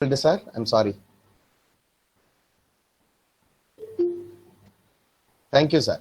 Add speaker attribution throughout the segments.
Speaker 1: Sir, I'm sorry. Thank you, sir.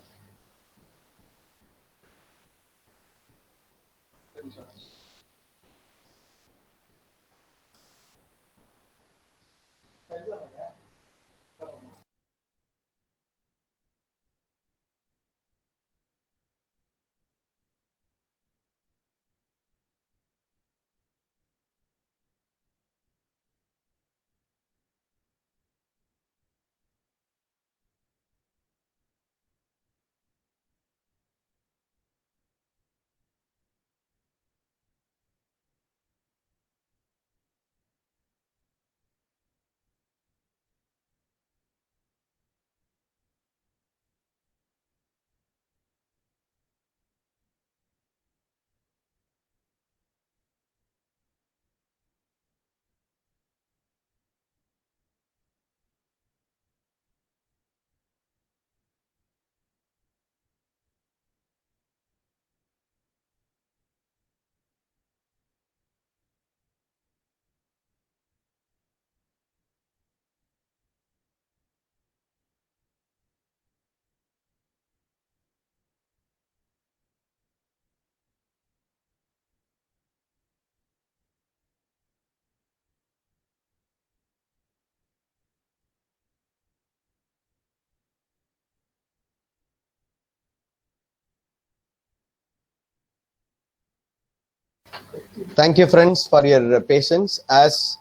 Speaker 1: Thank you, friends, for your patience. As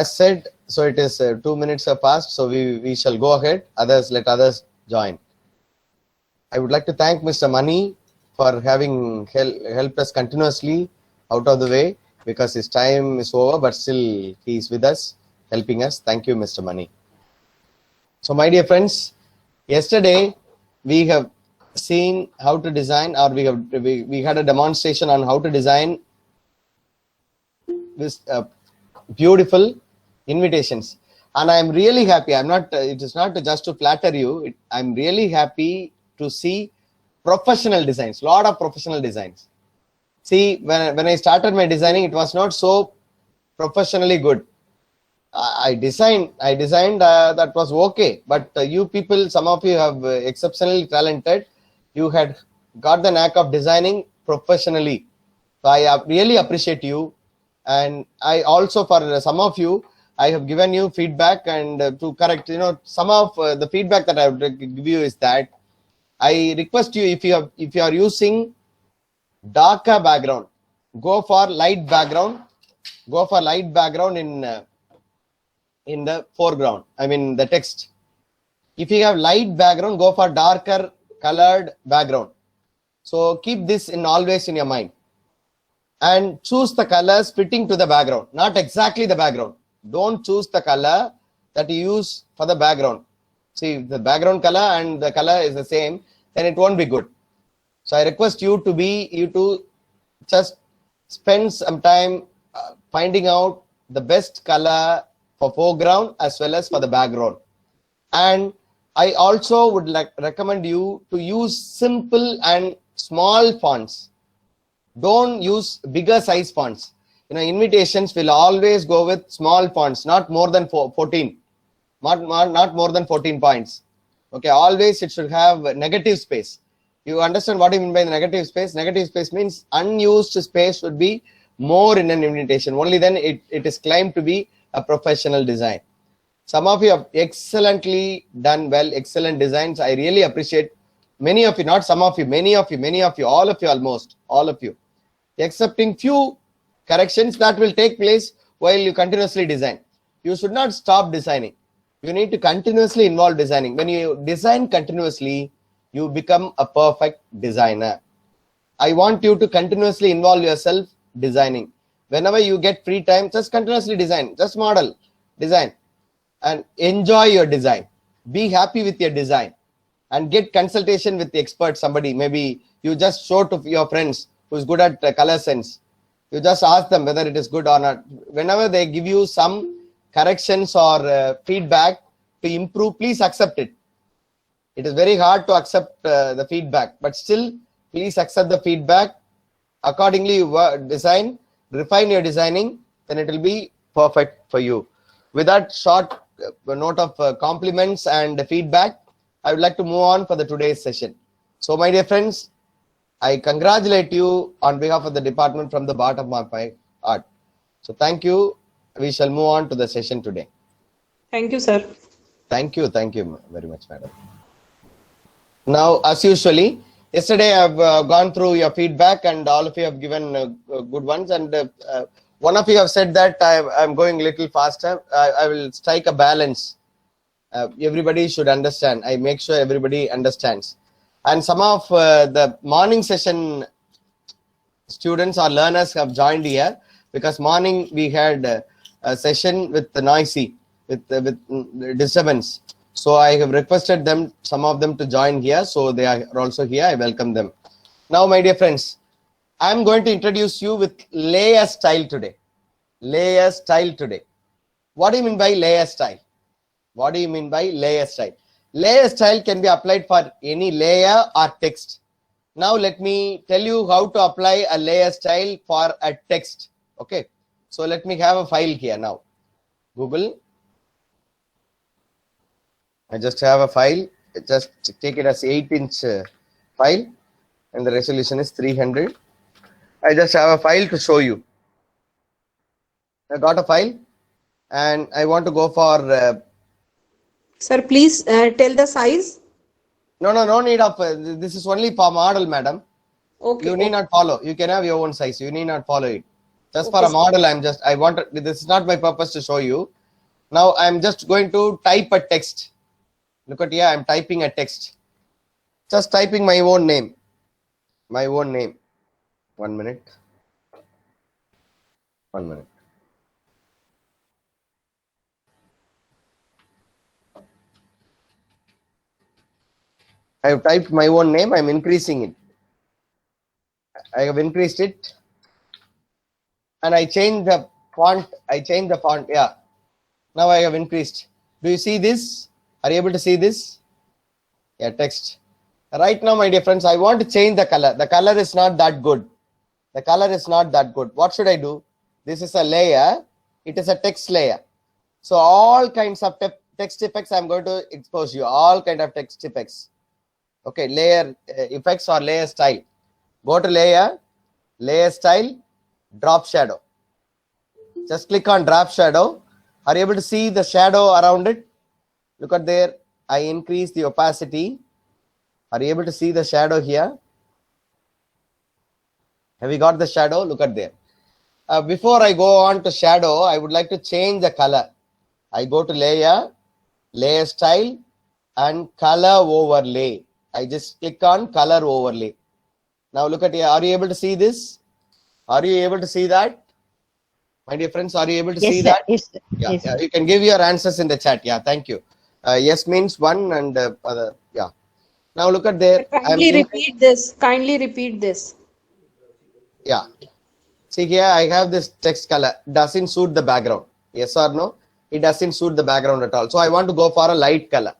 Speaker 1: said, so it is 2 minutes have passed, so we shall go ahead. Let others join. I would like to thank Mr. Mani for having helped us continuously out of the way because his time is over, but still he is with us, helping us. Thank you, Mr. Mani. So, my dear friends, yesterday we have seen how to design, or we had a demonstration on how to design this beautiful invitations, and I'm really happy. I'm not. It is not just to flatter you. I'm really happy to see professional designs. Lot of professional designs. See, when I started my designing, it was not so professionally good. I designed that was okay, but you people, some of you have exceptionally talented. You had got the knack of designing professionally, so I really appreciate you. And I also, for some of you, I have given you feedback, and to correct, some of the feedback that I would give you is that I request you, if you are using darker background, go for light background. Go for light background in the foreground. I mean the text. If you have light background, go for darker colored background. So keep this in always in your mind, and choose the colors fitting to the background, not exactly the background. Don't choose the color that you use for the background. See, the background color and the color is the same, then it won't be good. So I request you to just spend some time finding out the best color for foreground as well as for the background. And I also would recommend you to use simple and small fonts. Don't use bigger size fonts. Invitations will always go with small fonts, not more than 14, not more than 14 points. Okay, always it should have negative space. You understand what I mean by the negative space? Negative space means unused space should be more in an invitation. Only then it is claimed to be a professional design. Some of you have excellently done well, excellent designs. I really appreciate many of you, not some of you, many of you, all of you, almost all of you, excepting few corrections that will take place while you continuously design. You should not stop designing. You need to continuously involve designing. When you design continuously, you become a perfect designer. I want you to continuously involve yourself designing. Whenever you get free time, just continuously design, just model, design, and enjoy your design. Be happy with your design, and get consultation with the expert. Somebody, maybe you just show to your friends who's good at color sense. You just ask them whether it is good or not. Whenever they give you some corrections or feedback to improve, please accept it. It is very hard to accept the feedback, but still please accept the feedback. Accordingly you design, refine your designing, then it will be perfect for you. With that short note of compliments and feedback, I would like to move on for the today's session. So my dear friends, I congratulate you on behalf of the department from the bottom of my heart. So thank you. We shall move on to the session today.
Speaker 2: Thank you, sir.
Speaker 1: Thank you very much, madam. Now, as usually, yesterday I've gone through your feedback and all of you have given good ones, and one of you have said that I'm going a little faster. I will strike a balance. Everybody should understand. I make sure everybody understands. And some of the morning session students or learners have joined here because morning we had a session with the noisy, with disturbance. So I have requested them, some of them, to join here. So they are also here. I welcome them. Now, my dear friends, I'm going to introduce you with layer style today. Layer style today. What do you mean by layer style? What do you mean by layer style? Layer style can be applied for any layer or text. Now let me tell you how to apply a layer style for a text. Okay. So let me have a file here now. Google. I just have a file. Just take it as 8-inch file, and the resolution is 300. I just have a file to show you. I got a file, and I want to go for.
Speaker 2: Sir, please tell the size.
Speaker 1: No need of. This is only for model, madam.
Speaker 2: Okay.
Speaker 1: You need not follow. You can have your own size. You need not follow it. Just
Speaker 2: Okay,
Speaker 1: for a model, I want. This is not my purpose to show you. Now I'm just going to type a text. Look at here, I'm typing a text. Just typing my own name. My own name. 1 minute. 1 minute. I have typed my own name. I'm increasing it. I have increased it. And I changed the font. Yeah. Now I have increased. Do you see this? Are you able to see this? Yeah, text. Right now, my dear friends, I want to change the color. The color is not that good. The color is not that good. What should I do? This is a layer. It is a text layer. So all kinds of text effects I'm going to expose you. All kind of text effects. Okay, layer effects or layer style. Go to layer, layer style, drop shadow. Just click on drop shadow. Are you able to see the shadow around it? Look at there. I increase the opacity. Are you able to see the shadow here? Have you got the shadow? Look at there. Before I go on to shadow, I would like to change the color. I go to layer, layer style, and color overlay. I just click on color overlay. Now look at here. Are you able to see this? Are you able to see that? My dear friends, are you able to see that?
Speaker 3: Yes, sir.
Speaker 1: Yeah,
Speaker 3: Yes,
Speaker 1: yeah. You can give your answers in the chat. Yeah, thank you. Yes means one, and other. Yeah. Now look at there.
Speaker 2: Kindly repeat this. Kindly repeat this.
Speaker 1: Yeah. See here, I have this text color. Doesn't suit the background. Yes or no? It doesn't suit the background at all. So I want to go for a light color.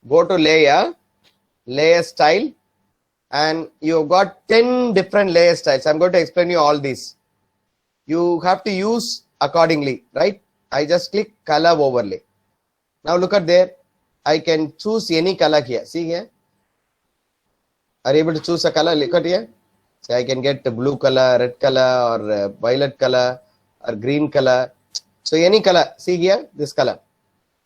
Speaker 1: Go to layer, layer style, and you've got 10 different layer styles. I'm going to explain you all these. You have to use accordingly, right? I just click color overlay. Now look at there. I can choose any color here. See here. Are you able to choose a color? Look at here. So I can get the blue color, red color, or violet color, or green color. So any color. See here, this color.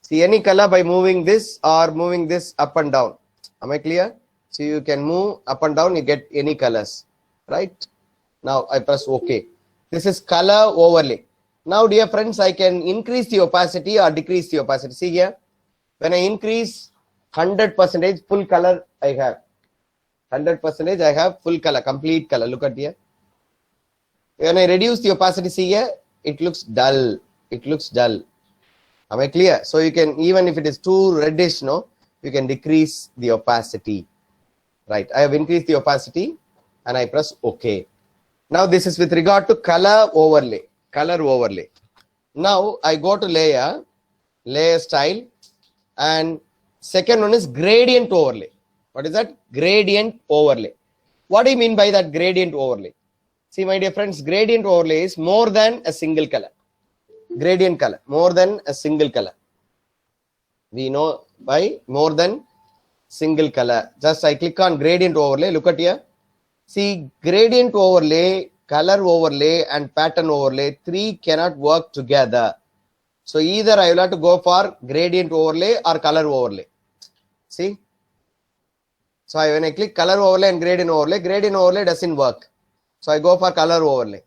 Speaker 1: See any color by moving this or moving this up and down. Am I clear? So you can move up and down, you get any colors, right? Now I press OK. This is color overlay. Now, dear friends, I can increase the opacity or decrease the opacity. See here, when I increase 100% full color, I have 100%. I have full color, complete color. Look at here. When I reduce the opacity, see here, it looks dull. It looks dull. Am I clear? So you can, even if it is too reddish, no, you can decrease the opacity. Right. I have increased the opacity and I press OK. Now this is with regard to color overlay. Color overlay. Now I go to layer, layer style, and second one is gradient overlay. What is that? Gradient overlay. What do you mean by that gradient overlay? See, my dear friends, gradient overlay is more than a single color. gradient color, more than a single color. We know by more than single color. Just I click on gradient overlay. Look at here. See, gradient overlay, color overlay, and pattern overlay, three cannot work together. So either I will have to go for gradient overlay or color overlay. See? So when I click color overlay and gradient overlay doesn't work. So I go for color overlay.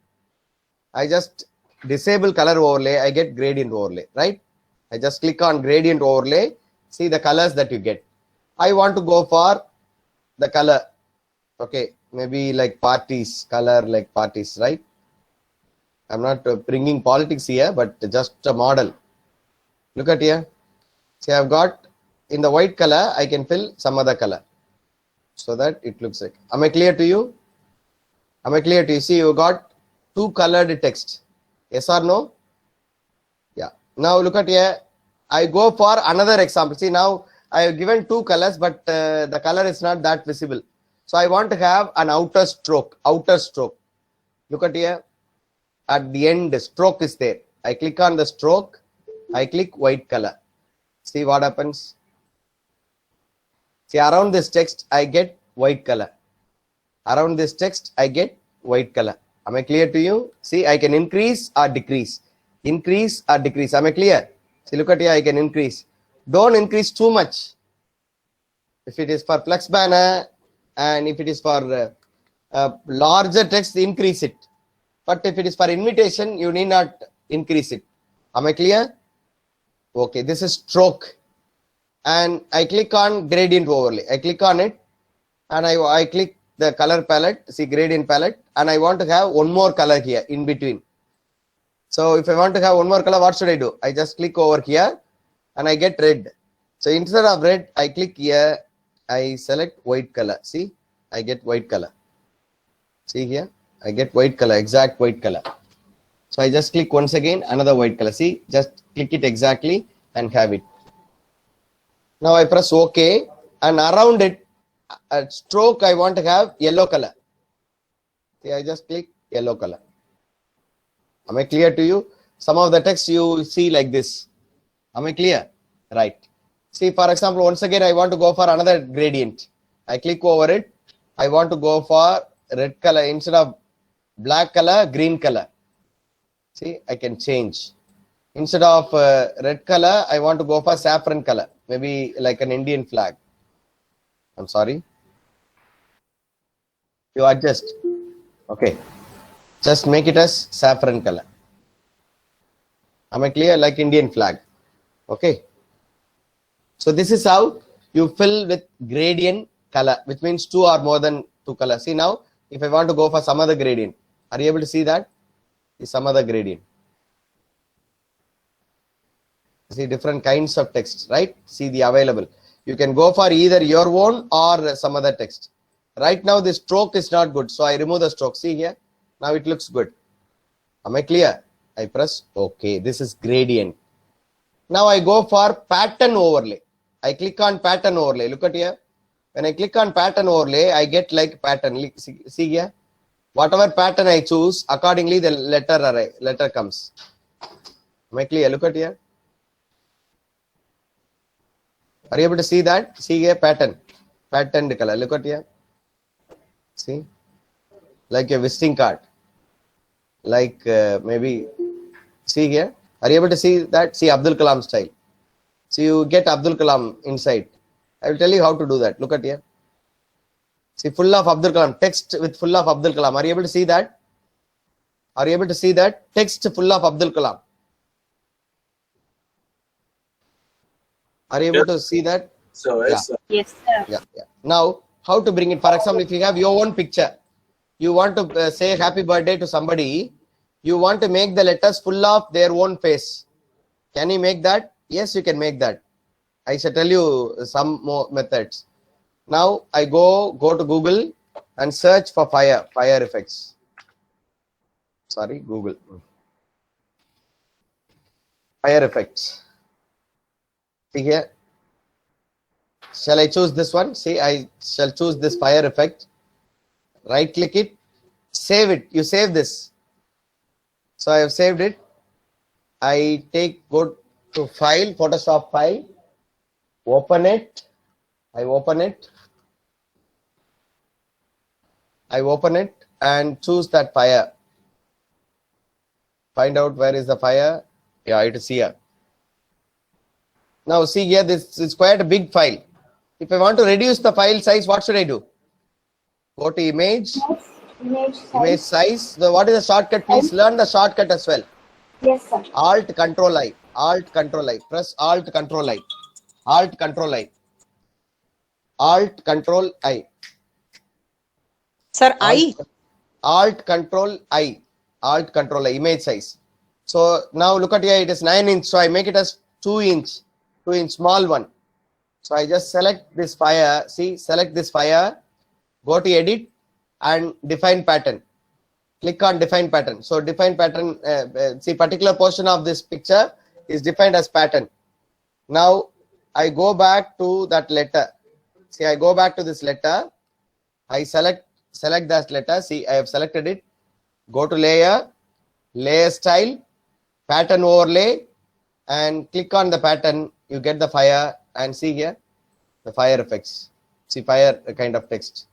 Speaker 1: I just disable color overlay, I get gradient overlay, right? I just click on gradient overlay, see the colors that you get. I want to go for the color. Okay, maybe like parties, color like parties, right? I'm not bringing politics here, but just a model. Look at here. See, I've got in the white color, I can fill some other color so that it looks like. Am I clear to you? Am I clear to you? See, you got two colored text. Yes or no? Yeah. Now look at here. I go for another example. See, now I have given two colors, but the color is not that visible. So I want to have an outer stroke. Outer stroke. Look at here. At the end, stroke is there. I click on the stroke. I click white color. See what happens. See, around this text, I get white color. Around this text, I get white color. Am I clear to you? See, I can increase or decrease. Increase or decrease. Am I clear? See, look at here, I can increase. Don't increase too much. If it is for flex banner and if it is for larger text, increase it. But if it is for invitation, you need not increase it. Am I clear? Okay, this is stroke. And I click on gradient overlay. I click on it and I click the color palette, see gradient palette, and I want to have one more color here in between. So if I want to have one more color, what should I do? I just click over here and I get red. So instead of red, I click here, I select white color. See, I get white color. See here, I get white color, exact white color. So I just click once again, another white color. See, just click it exactly and have it. Now I press OK, and around it, a stroke I want to have yellow color. See, I just click yellow color. Am I clear to you? Some of the text you see like this. Am I clear? Right. See, for example, once again, I want to go for another gradient. I click over it. I want to go for red color instead of black color, green color. See, I can change. Instead of red color, I want to go for saffron color. Maybe like an Indian flag. I'm sorry. You adjust. Okay. Just make it as saffron color. Am I clear? Like Indian flag. Okay. So this is how you fill with gradient color, which means two or more than two colors. See now, if I want to go for some other gradient, are you able to see that? Is some other gradient. See different kinds of text, right? See the available. You can go for either your own or some other text. Right now, the stroke is not good. So I remove the stroke. See here. Now it looks good. Am I clear? I press OK. This is gradient. Now I go for pattern overlay. I click on pattern overlay. Look at here. When I click on pattern overlay, I get like pattern. See here. Whatever pattern I choose, accordingly the letter comes. Am I clear? Look at here. Are you able to see that? See here, pattern. Patterned color. Look at here. See? Like a visiting card. Like maybe, see here. Are you able to see that? See Abdul Kalam style. So you get Abdul Kalam inside. I will tell you how to do that. Look at here. See, full of Abdul Kalam. Text with full of Abdul Kalam. Are you able to see that? Are you able to see that? Text full of Abdul Kalam. Are you able to see that?
Speaker 3: So yes,
Speaker 4: Yes, sir.
Speaker 1: Yeah. Now, how to bring it? For example, if you have your own picture, you want to say happy birthday to somebody, you want to make the letters full of their own face. Can you make that? Yes, you can make that. I shall tell you some more methods. Now, I go to Google and search for fire effects. Sorry, Google. Fire effects. See here. Shall I choose this one? See, I shall choose this fire effect. Right click it. Save it. You save this. So I have saved it. I go to file, Photoshop file, open it. I open it and choose that fire. Find out where is the fire. Yeah, it is here. Now see here, this is quite a big file. If I want to reduce the file size, what should I do? Go to image, image size. So what is the shortcut? Please learn the shortcut as well.
Speaker 3: Yes, sir.
Speaker 1: Alt Control I. Alt Control I. Press Alt Control I. Alt Control I. Alt Control I.
Speaker 2: Sir, I.
Speaker 1: Alt Control I. Alt Control I. Image size. So now look at here. It is 9 inch. So I make it as 2 inch. 2 inch small one. So I just select this fire. See, select this fire. Go to edit and define pattern. Click on define pattern. So define pattern, see particular portion of this picture is defined as pattern. Now I go back to that letter. See, I go back to this letter. I select that letter. See, I have selected it. Go to layer, layer style, pattern overlay, and click on the pattern. You get the fire and see here the fire effects. See, fire kind of text.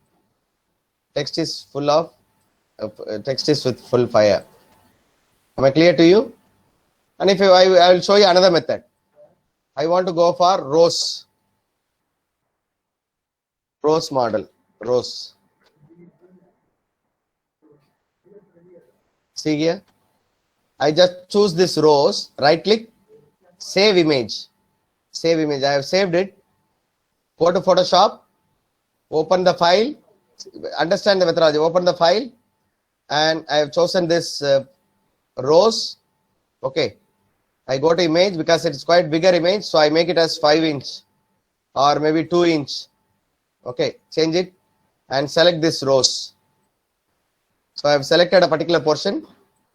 Speaker 1: Text is full of text is with full fire. Am I clear to you? And if I will show you another method. I want to go for rose model. Rose. See here. I just choose this rose. Right click. Save image. Save image. I have saved it. Go to Photoshop. Open the file. Understand the methodology. Open the file. And I have chosen this rose. Okay. I go to image because it is quite bigger image. So I make it as 5 inch or maybe 2 inch. Okay. Change it and select this rose. So I have selected a particular portion.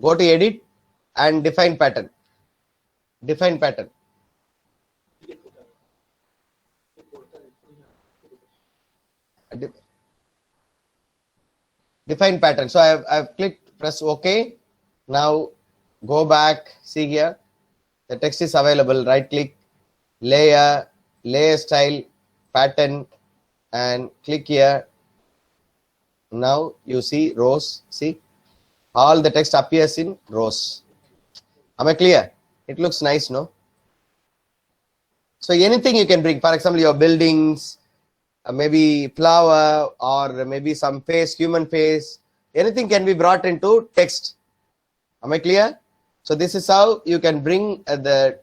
Speaker 1: Go to edit and define pattern. Define pattern. Define pattern. So I have clicked, press OK. Now go back. See here. The text is available. Right click, layer, layer style, pattern, and click here. Now you see rows. See, all the text appears in rows. Am I clear? It looks nice, no? So anything you can bring. For example, your buildings, maybe flower, or maybe some face, human face. Anything can be brought into text. Am I clear? So this is how you can bring the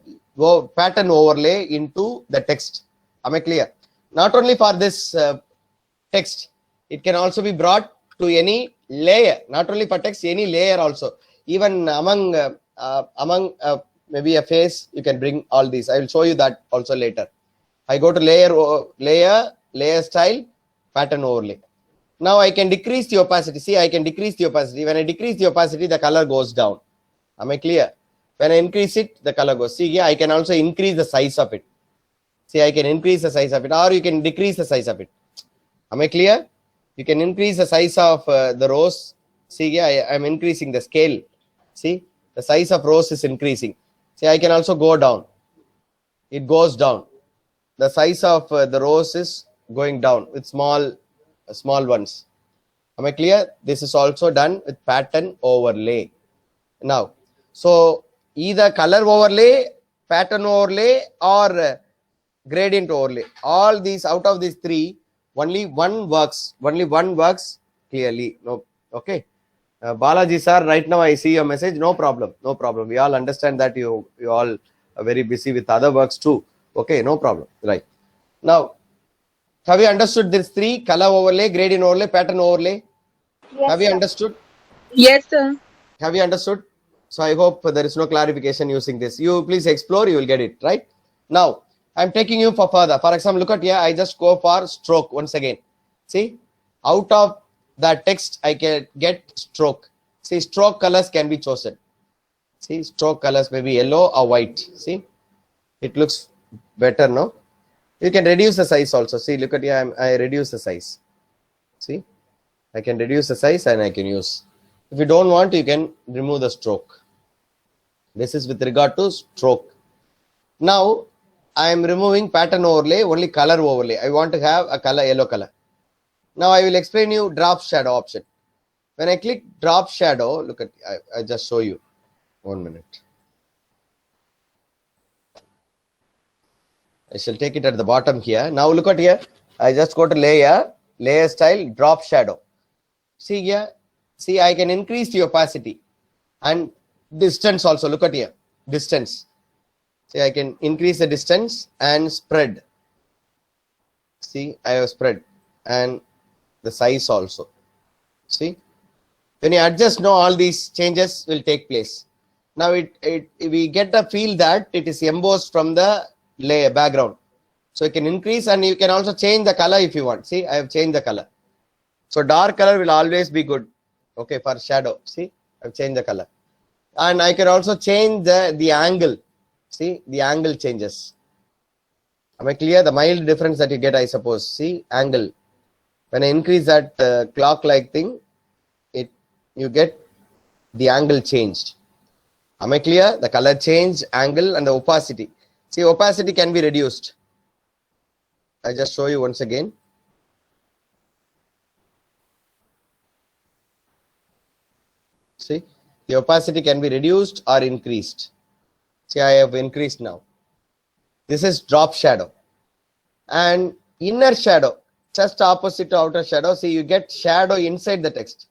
Speaker 1: pattern overlay into the text. Am I clear? Not only for this text, it can also be brought to any layer. Not only for text, any layer also. Even among maybe a face, you can bring all these. I will show you that also later. I go to layer style, pattern overlay. Now I can decrease the opacity. See, I can decrease the opacity. When I decrease the opacity, the color goes down. Am I clear? When I increase it, the color goes. See here, I can also increase the size of it. See, I can increase the size of it, or you can decrease the size of it. Am I clear? You can increase the size of the rows. See here, I am increasing the scale. See, the size of rows is increasing. See, I can also go down. It goes down. The size of the rows is going down with small ones. Am I clear? This is also done with pattern overlay. Now, so either color overlay, pattern overlay, or gradient overlay. All these, out of these three, only one works. Only one works clearly. No, okay. Balaji sir, right now I see your message. No problem. No problem. We all understand that you all are very busy with other works too. Okay, no problem. Right. Now, have you understood these three? Color overlay, gradient overlay, pattern overlay.
Speaker 3: Yes,
Speaker 1: Have you
Speaker 3: sir.
Speaker 1: understood?
Speaker 4: Yes, sir.
Speaker 1: Have you understood? So I hope there is no clarification using this. You please explore, you will get it, right? Now, I'm taking you for further. For example, look at here, I just go for stroke once again. See, out of that text, I can get stroke. See, stroke colors can be chosen. See, stroke colors may be yellow or white. See, it looks better, no? You can reduce the size also. See, look at here, I reduce the size. See, I can reduce the size and I can use. If you don't want, you can remove the stroke. This is with regard to stroke. Now I am removing pattern overlay, only color overlay. I want to have a color, yellow color. Now I will explain you drop shadow option. When I click drop shadow, look at, I just show you. 1 minute. I shall take it at the bottom here. Now look at here. I just go to layer, layer style, drop shadow. See here. See, I can increase the opacity and distance also. Look at here. Distance. See, I can increase the distance and spread. See, I have spread and the size also. See, when you adjust, now all these changes will take place. Now we get a feel that it is embossed from the layer background. So you can increase and you can also change the color if you want. See, I have changed the color. So dark color will always be good. Okay, for shadow. See, I've changed the color. And I can also change the angle. See, the angle changes. Am I clear? The mild difference that you get, I suppose. See, angle. When I increase that clock-like thing, you get the angle changed. Am I clear? The color change, angle, and the opacity. See, opacity can be reduced. I just show you once again. See, the opacity can be reduced or increased. See, I have increased now. This is drop shadow. And inner shadow, just opposite to outer shadow. See, you get shadow inside the text.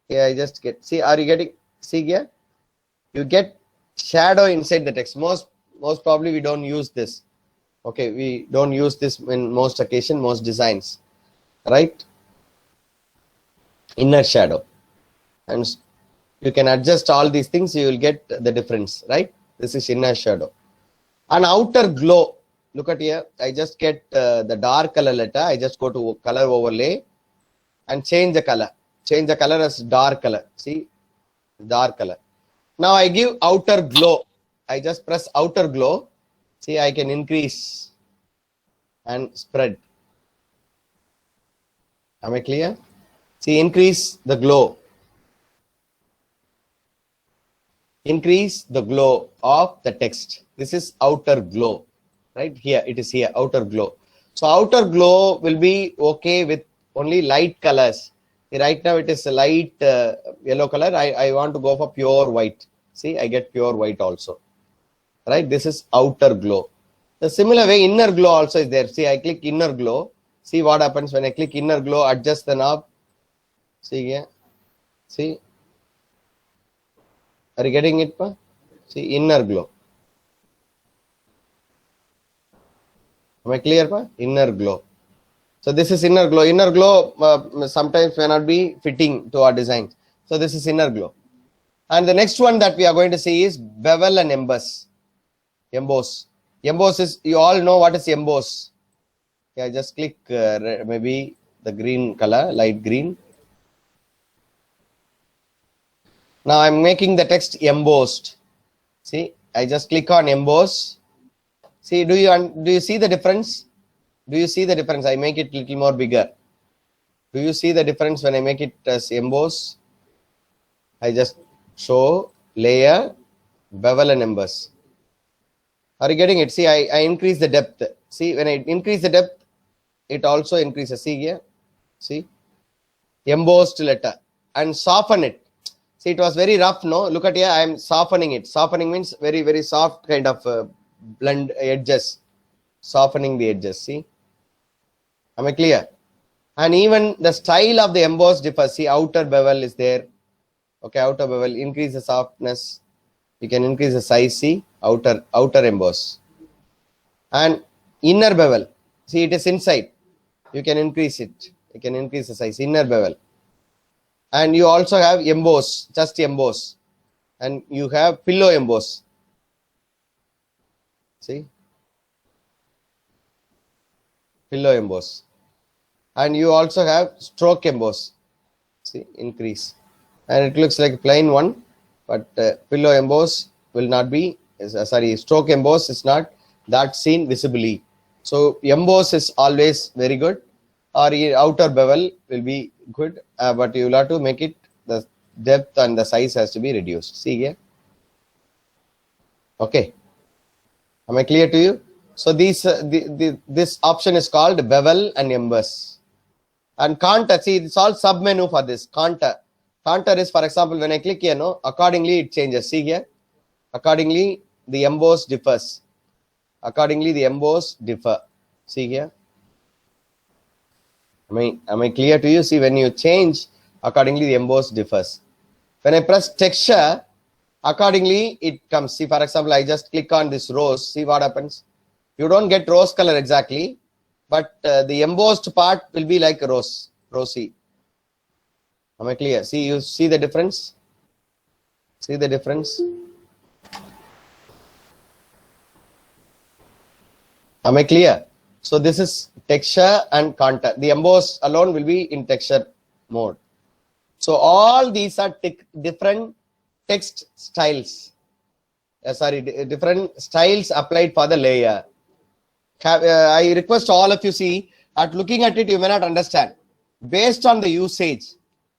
Speaker 1: Yeah, I just get, see, are you getting, see here? You get shadow inside the text. Most probably we don't use this. Okay, we don't use this in most occasion, most designs, right? Inner shadow. And you can adjust all these things, you will get the difference, right? This is inner shadow. And outer glow, look at here. I just get the dark color letter. I just go to color overlay and change the color. Change the color as dark color. See, dark color. Now I give outer glow. I just press outer glow. See, I can increase and spread. Am I clear? See, increase the glow. Increase the glow of the text. This is outer glow. Right here, it is here, outer glow. So outer glow will be okay with only light colors. Right now it is a light yellow color. I want to go for pure white. See, I get pure white also. Right, this is outer glow. The similar way, inner glow also is there. See, I click inner glow. See what happens when I click inner glow, adjust the knob. See here. See. Are you getting it? Pa? See, inner glow. Am I clear? Pa? Inner glow. So this is inner glow. Inner glow sometimes may not be fitting to our design. So this is inner glow. And the next one that we are going to see is bevel and emboss. Emboss. Emboss is, you all know what is emboss. Yeah, just click maybe the green color, light green. Now I'm making the text embossed. See, I just click on emboss. See, do you see the difference? Do you see the difference? I make it little more bigger. Do you see the difference when I make it as emboss? I just show layer, bevel and emboss. Are you getting it? See, I increase the depth. See, when I increase the depth, it also increases. See here. See, embossed letter and soften it. See, it was very rough. No, look at here. I am softening it. Softening means very, very soft kind of blend edges. Softening the edges. See, am I clear? And even the style of the emboss differs. See, outer bevel is there. Okay, outer bevel, increase the softness. You can increase the size. See, outer emboss. And inner bevel. See, it is inside. You can increase it. You can increase the size. Inner bevel. And you also have emboss, just emboss. And you have pillow emboss. See, pillow emboss. And you also have stroke emboss. See, increase. And it looks like a plain one, but pillow emboss will not be, stroke emboss is not that seen visibly. So emboss is always very good, or outer bevel will be good, but you will have to make it, the depth and the size has to be reduced. See here. Okay. Am I clear to you? So these this option is called bevel and emboss. And contour, see, it's all sub menu for this. Contour. Contour is, for example, when I click here, no, accordingly it changes. See here. Accordingly, the emboss differs. Accordingly, the emboss differ. See here. Am I clear to you? See, when you change, accordingly the emboss differs. When I press texture, accordingly it comes. See, for example, I just click on this rose. See what happens. You don't get rose color exactly, but the embossed part will be like rose, rosy. Am I clear? See, you see the difference? See the difference? Am I clear? So this is texture and contour. The emboss alone will be in texture mode. So all these are different text styles. Different styles applied for the layer. I request all of you, see, at looking at it, you may not understand. Based on the usage,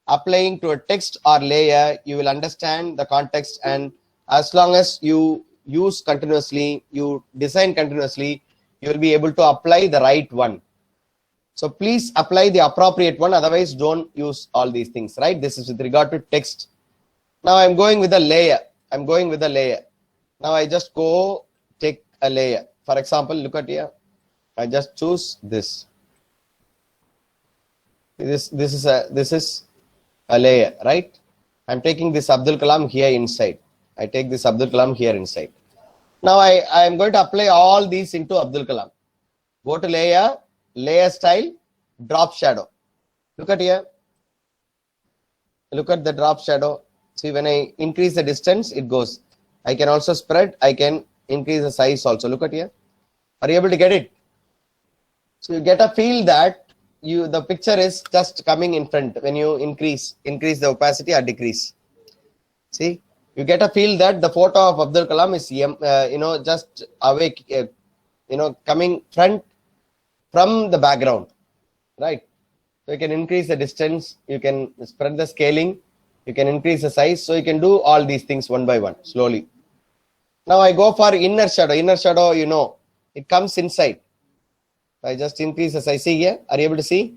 Speaker 1: applying to a text or layer, you will understand the context, and as long as you use continuously, you design continuously, you will be able to apply the right one. So please apply the appropriate one, otherwise don't use all these things, right? This is with regard to text. Now I'm going with a layer. I'm going with a layer. Now I just go take a layer. For example, look at here. I just choose this. This is a layer, right? I'm taking this Abdul Kalam here inside. I take this Abdul Kalam here inside. Now I am going to apply all these into Abdul Kalam. Go to layer, layer style, drop shadow. Look at here. Look at the drop shadow. See, when I increase the distance, it goes. I can also spread. I can increase the size also. Look at here. Are you able to get it? So you get a feel that the picture is just coming in front when you increase the opacity or decrease. See, you get a feel that the photo of Abdul Kalam is just awake, coming front from the background, right? So you can increase the distance, you can spread the scaling, you can increase the size. So you can do all these things one by one slowly. Now I go for inner shadow. Inner shadow, it comes inside. I just increase the size. See here, are you able to see?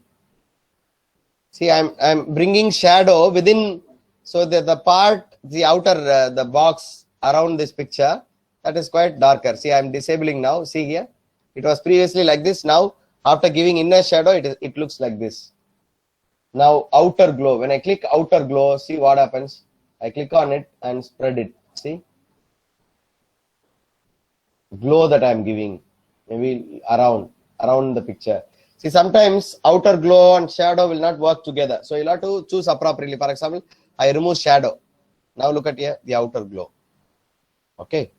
Speaker 1: See, I'm bringing shadow within, so that the part, the outer, the box around this picture, that is quite darker. See, I'm disabling now. See here, it was previously like this. Now, after giving inner shadow, it looks like this. Now, outer glow. When I click outer glow, see what happens. I click on it and spread it. See, glow that I'm giving, maybe around the picture. See, sometimes outer glow and shadow will not work together. So you'll have to choose appropriately. For example, I remove shadow. Now look at here, the outer glow. Okay.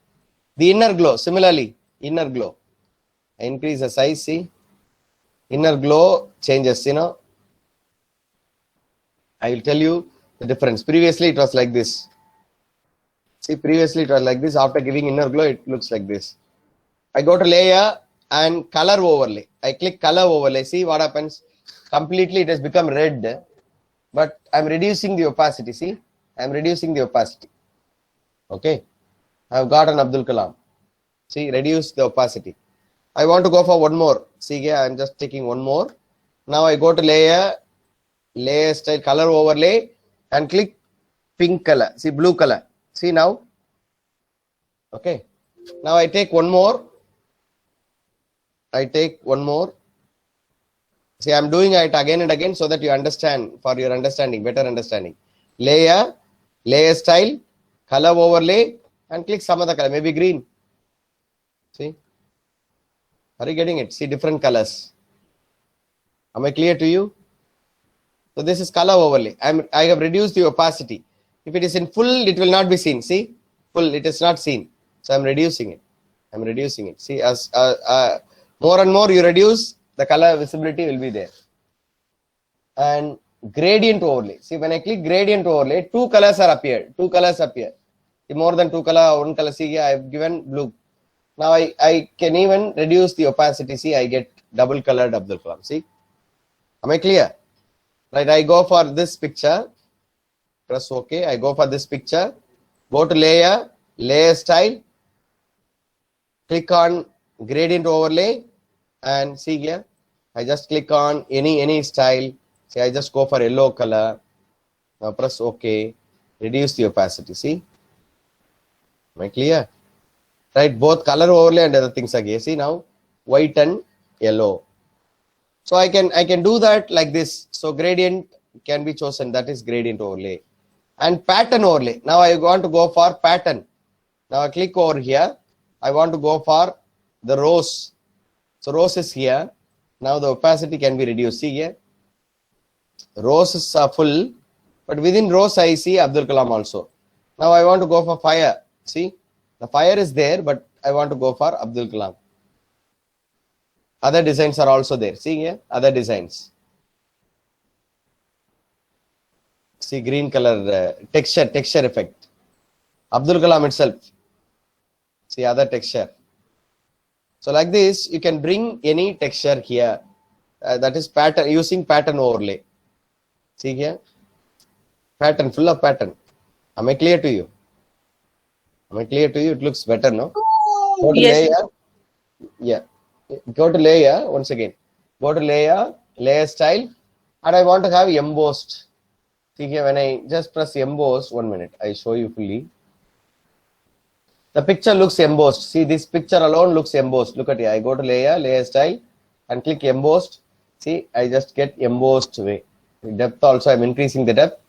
Speaker 1: The inner glow, similarly, inner glow. I increase the size, see. Inner glow changes, I will tell you the difference. Previously, it was like this. See, previously it was like this. After giving inner glow, it looks like this. I go to layer and color overlay. I click color overlay. See what happens. Completely it has become red, but I'm reducing the opacity. See, I'm reducing the opacity. Okay, I've got an Abdul Kalam. See, reduce the opacity. I want to go for one more. See here, I'm just taking one more. Now I go to layer, layer style, color overlay, and click pink color. See, blue color. See now. Okay. Now I take one more. I take one more. See, I'm doing it again and again so that you understand, for your understanding, better understanding. Layer, layer style, color overlay, and click some other color, maybe green. See, are you getting it? See, different colors. Am I clear to you? So this is color overlay. I have reduced the opacity. If it is in full, it will not be seen. See, full, it is not seen. So I'm reducing it. I'm reducing it. See, as more and more you reduce, the color visibility will be there. And gradient overlay. See, when I click gradient overlay, two colors are appeared. Two colors appear. See, more than two color, one color. See here, I have given blue. Now I can even reduce the opacity. See, I get double colored Abdul Kalam. See, am I clear? Right, I go for this picture. Press OK. I go for this picture. Go to layer, layer style, click on gradient overlay and see here. I just click on any style. See, I just go for yellow color. Now press OK. Reduce the opacity. See? Am I clear? Right, both color overlay and other things again. See now, white and yellow. So I can do that like this. So gradient can be chosen. That is gradient overlay. And pattern overlay. Now I want to go for pattern. Now I click over here. I want to go for the rows. So rows is here. Now the opacity can be reduced. See here. Rows is full. But within rows I see Abdul Kalam also. Now I want to go for fire. See. The fire is there, but I want to go for Abdul Kalam. Other designs are also there. See here, other designs. See green color texture effect. Abdul Kalam itself. See other texture. So like this, you can bring any texture here. That is pattern using pattern overlay. See here, pattern full of pattern. Am I clear to you? Am I clear to you? It looks better, no? Go to
Speaker 2: Yes.
Speaker 1: layer. Yeah. Go to layer once again. Go to layer, layer style, and I want to have embossed. See here, when I just press emboss, 1 minute, I show you fully. The picture looks embossed. See, this picture alone looks embossed. Look at it. I go to layer, layer style, and click embossed. See, I just get embossed way. The depth also, I'm increasing the depth.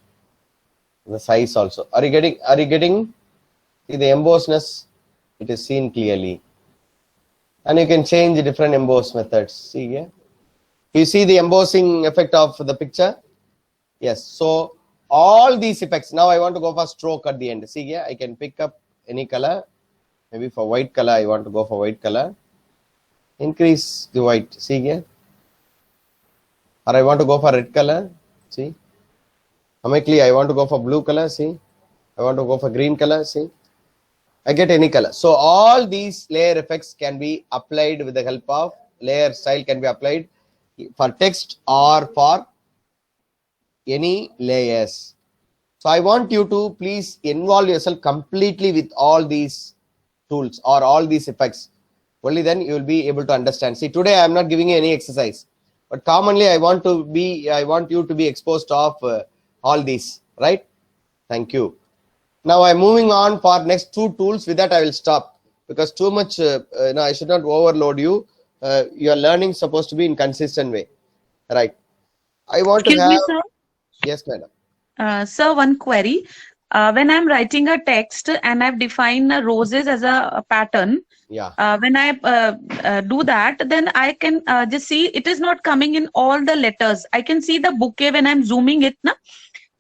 Speaker 1: The size also. Are you getting? See the embossedness, it is seen clearly. And you can change different emboss methods. See here. You see the embossing effect of the picture? Yes. So all these effects. Now I want to go for stroke at the end. See here, I can pick up any color. Maybe for white color, I want to go for white color. Increase the white. See here. Or I want to go for red color. See. Am I clear? I want to go for blue color. See. I want to go for green color. See. I get any color. So all these layer effects can be applied with the help of layer style, can be applied for text or for any layers. So I want you to please involve yourself completely with all these tools or all these effects. Only then you will be able to understand. See, today I am not giving you any exercise, but commonly I want you to be exposed of all these, right? Thank you. Now I'm moving on for next two tools. With that I will stop because too much. I should not overload you. Your learning is supposed to be in consistent way, right? I want
Speaker 3: Excuse
Speaker 1: to have.
Speaker 3: me, sir.
Speaker 1: Yes, madam.
Speaker 3: Sir, one query. When I'm writing a text and I've defined roses as a pattern,
Speaker 1: Yeah.
Speaker 3: when I do that, then I can just see it is not coming in all the letters. I can see the bouquet when I'm zooming it.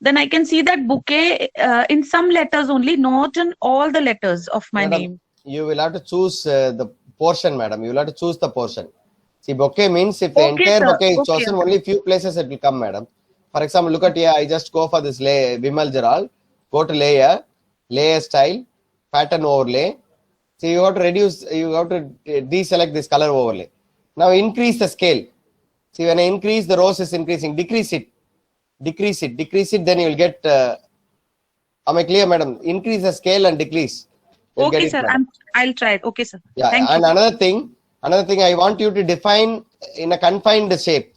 Speaker 3: Then I can see that bouquet in some letters only, not in all the letters of my
Speaker 1: Madam,
Speaker 3: name.
Speaker 1: you will have to choose the portion, madam. You will have to choose the portion. See, bouquet means if the
Speaker 3: Okay,
Speaker 1: entire
Speaker 3: sir.
Speaker 1: bouquet is
Speaker 3: Okay.
Speaker 1: chosen, only few places it will come, madam. For example, look at here. I just go for this layer, Vimal Jaral. Go to layer, layer style, pattern overlay. See, you have to reduce. You have to deselect this color overlay. Now increase the scale. See, when I increase, the rows is increasing. Decrease it. Then you will get. Am I clear, madam? Increase the scale and decrease. You'll get
Speaker 3: Okay,
Speaker 1: it,
Speaker 3: sir.
Speaker 1: madam.
Speaker 3: I'll try it. Okay, sir.
Speaker 1: Yeah,
Speaker 3: Thank
Speaker 1: and
Speaker 3: you.
Speaker 1: another thing, I want you to define in a confined shape.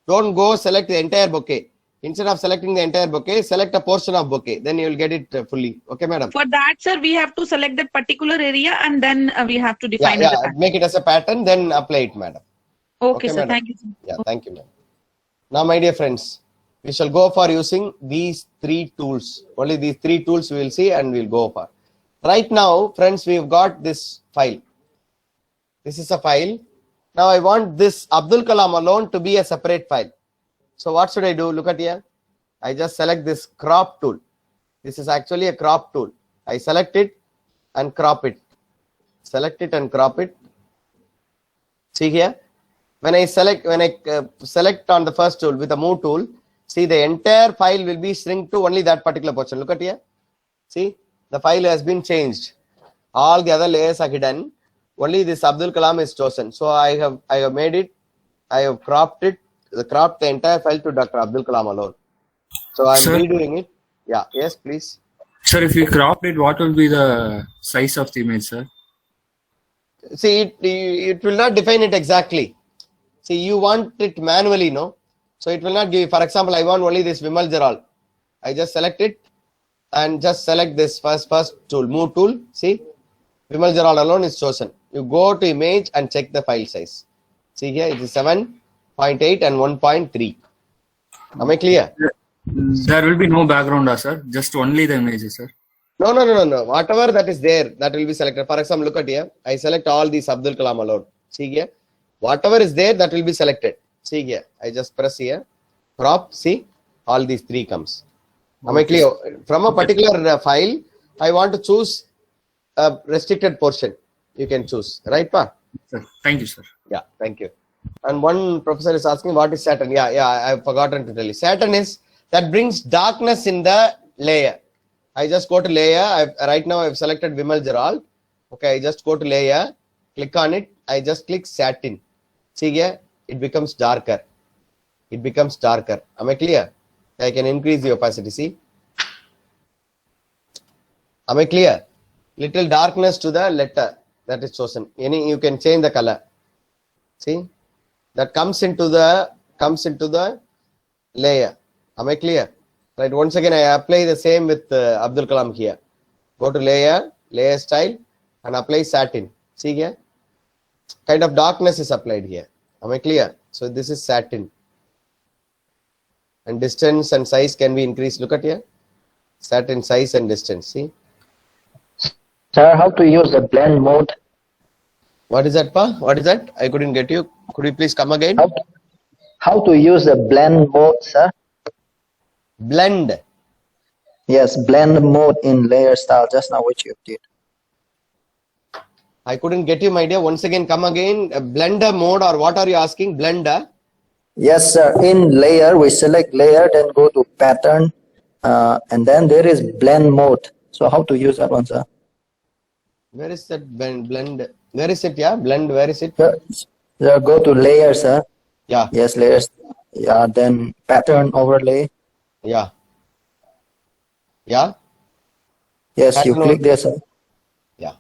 Speaker 1: Don't go select the entire bouquet. Instead of selecting the entire bouquet, select a portion of bouquet. Then you will get it fully. Okay, madam.
Speaker 3: For that, sir, we have to select that particular area and then we have to define
Speaker 1: Yeah,
Speaker 3: the pattern.
Speaker 1: make it as a pattern, then apply it, madam.
Speaker 3: Okay,
Speaker 1: Okay,
Speaker 3: sir.
Speaker 1: madam.
Speaker 3: Thank you, sir.
Speaker 1: Yeah, thank you, madam. Now, my dear friends, we shall go for using these three tools. Only these three tools we will see and we'll go for. Right now, friends, we've got this file. This is a file. Now I want this Abdul Kalam alone to be a separate file. So what should I do? Look at here. I just select this crop tool. This is actually a crop tool. I select it and crop it. Select it and crop it. See here. When I select on the first tool with the move tool, see the entire file will be shrink to only that particular portion. Look at here. See, the file has been changed. All the other layers are hidden. Only this Abdul Kalam is chosen. So I have made it. I have cropped it. Cropped the entire file to Dr. Abdul Kalam alone. So I'm
Speaker 4: Sir?
Speaker 1: redoing it. Yeah. Yes, please.
Speaker 4: Sir, if we cropped it, what will be the size of the image, sir?
Speaker 1: See, it will not define it exactly. See, you want it manually, no? So it will not give you, for example, I want only this Vimal Jaral. I just select it and just select this first tool, move tool. See, Vimal Jaral alone is chosen. You go to image and check the file size. See here, it is 7.8 and 1.3. Am I clear?
Speaker 4: There will be no background, sir. Just only the images, sir.
Speaker 1: No. Whatever that is there, that will be selected. For example, look at here. I select all these Abdul Kalam alone. See here. Whatever is there, that will be selected. See here. I just press here. Crop. See. All these three comes. Am I clear? From a particular file, I want to choose a restricted portion. You can choose. Right, Pa?
Speaker 4: Sir. Thank you, sir.
Speaker 1: Yeah. Thank you. And one professor is asking, what is Saturn? Yeah. I've forgotten to tell you. Saturn is that brings darkness in the layer. I just go to layer. Right now I've selected Vimal Jaral. Okay, I just go to layer, click on it. I just click satin. See here, it becomes darker. It becomes darker. Am I clear? I can increase the opacity. See? Am I clear? Little darkness to the letter that is chosen. You can change the color. See? That comes into the layer. Am I clear? Right. Once again, I apply the same with Abdul Kalam here. Go to layer style, and apply satin. See here? Kind of darkness is applied here. Am I clear? So this is satin. And distance and size can be increased. Look at here. Satin size and distance. See?
Speaker 5: Sir, how to use the blend mode?
Speaker 1: What is that, Pa? What is that? I couldn't get you. Could you please come again?
Speaker 5: How to use the blend mode, sir?
Speaker 1: Blend.
Speaker 5: Yes, blend mode in layer style, just now which you did.
Speaker 1: I couldn't get you, my dear. Once again, come again. Blender mode, or what are you asking? Blender?
Speaker 5: Yes, sir. In layer, we select layer, then go to pattern, and then there is blend mode. So how to use that one, sir?
Speaker 1: Where is that blend? Where is it? Yeah, blend. Where is it?
Speaker 5: Sir, go to layer, sir.
Speaker 1: Yeah.
Speaker 5: Yes, layers. Yeah, then pattern overlay.
Speaker 1: Yeah. Yeah.
Speaker 5: Yes,
Speaker 1: Pattern
Speaker 5: you click there, sir.
Speaker 1: Yeah.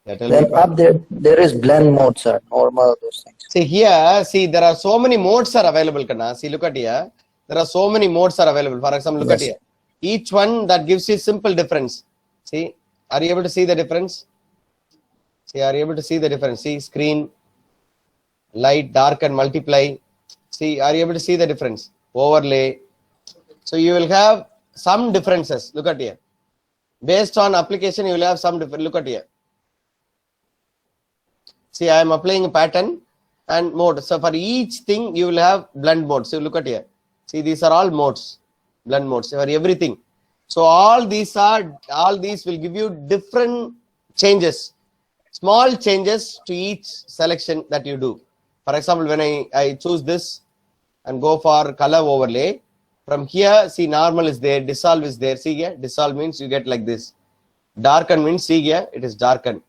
Speaker 1: That will
Speaker 5: Then
Speaker 1: be
Speaker 5: up there is blend mode, sir. Normal, those things.
Speaker 1: See here, see there are so many modes are available, Kanna. See, look at here. There are so many modes are available. For example, look at here. Each one that gives you simple difference. See, are you able to see the difference? See, are you able to see the difference? See, screen, light, dark, and multiply. See, are you able to see the difference? Overlay. So you will have some differences. Look at here. Based on application, you will have some different. Look at here. See, I am applying a pattern and mode. So for each thing, you will have blend mode. So look at here. See, these are all modes, blend modes for everything. So all these will give you different changes, small changes to each selection that you do. For example, when I choose this and go for color overlay, from here, see, normal is there, dissolve is there. See here, dissolve means you get like this. Darken means, see here, it is darkened.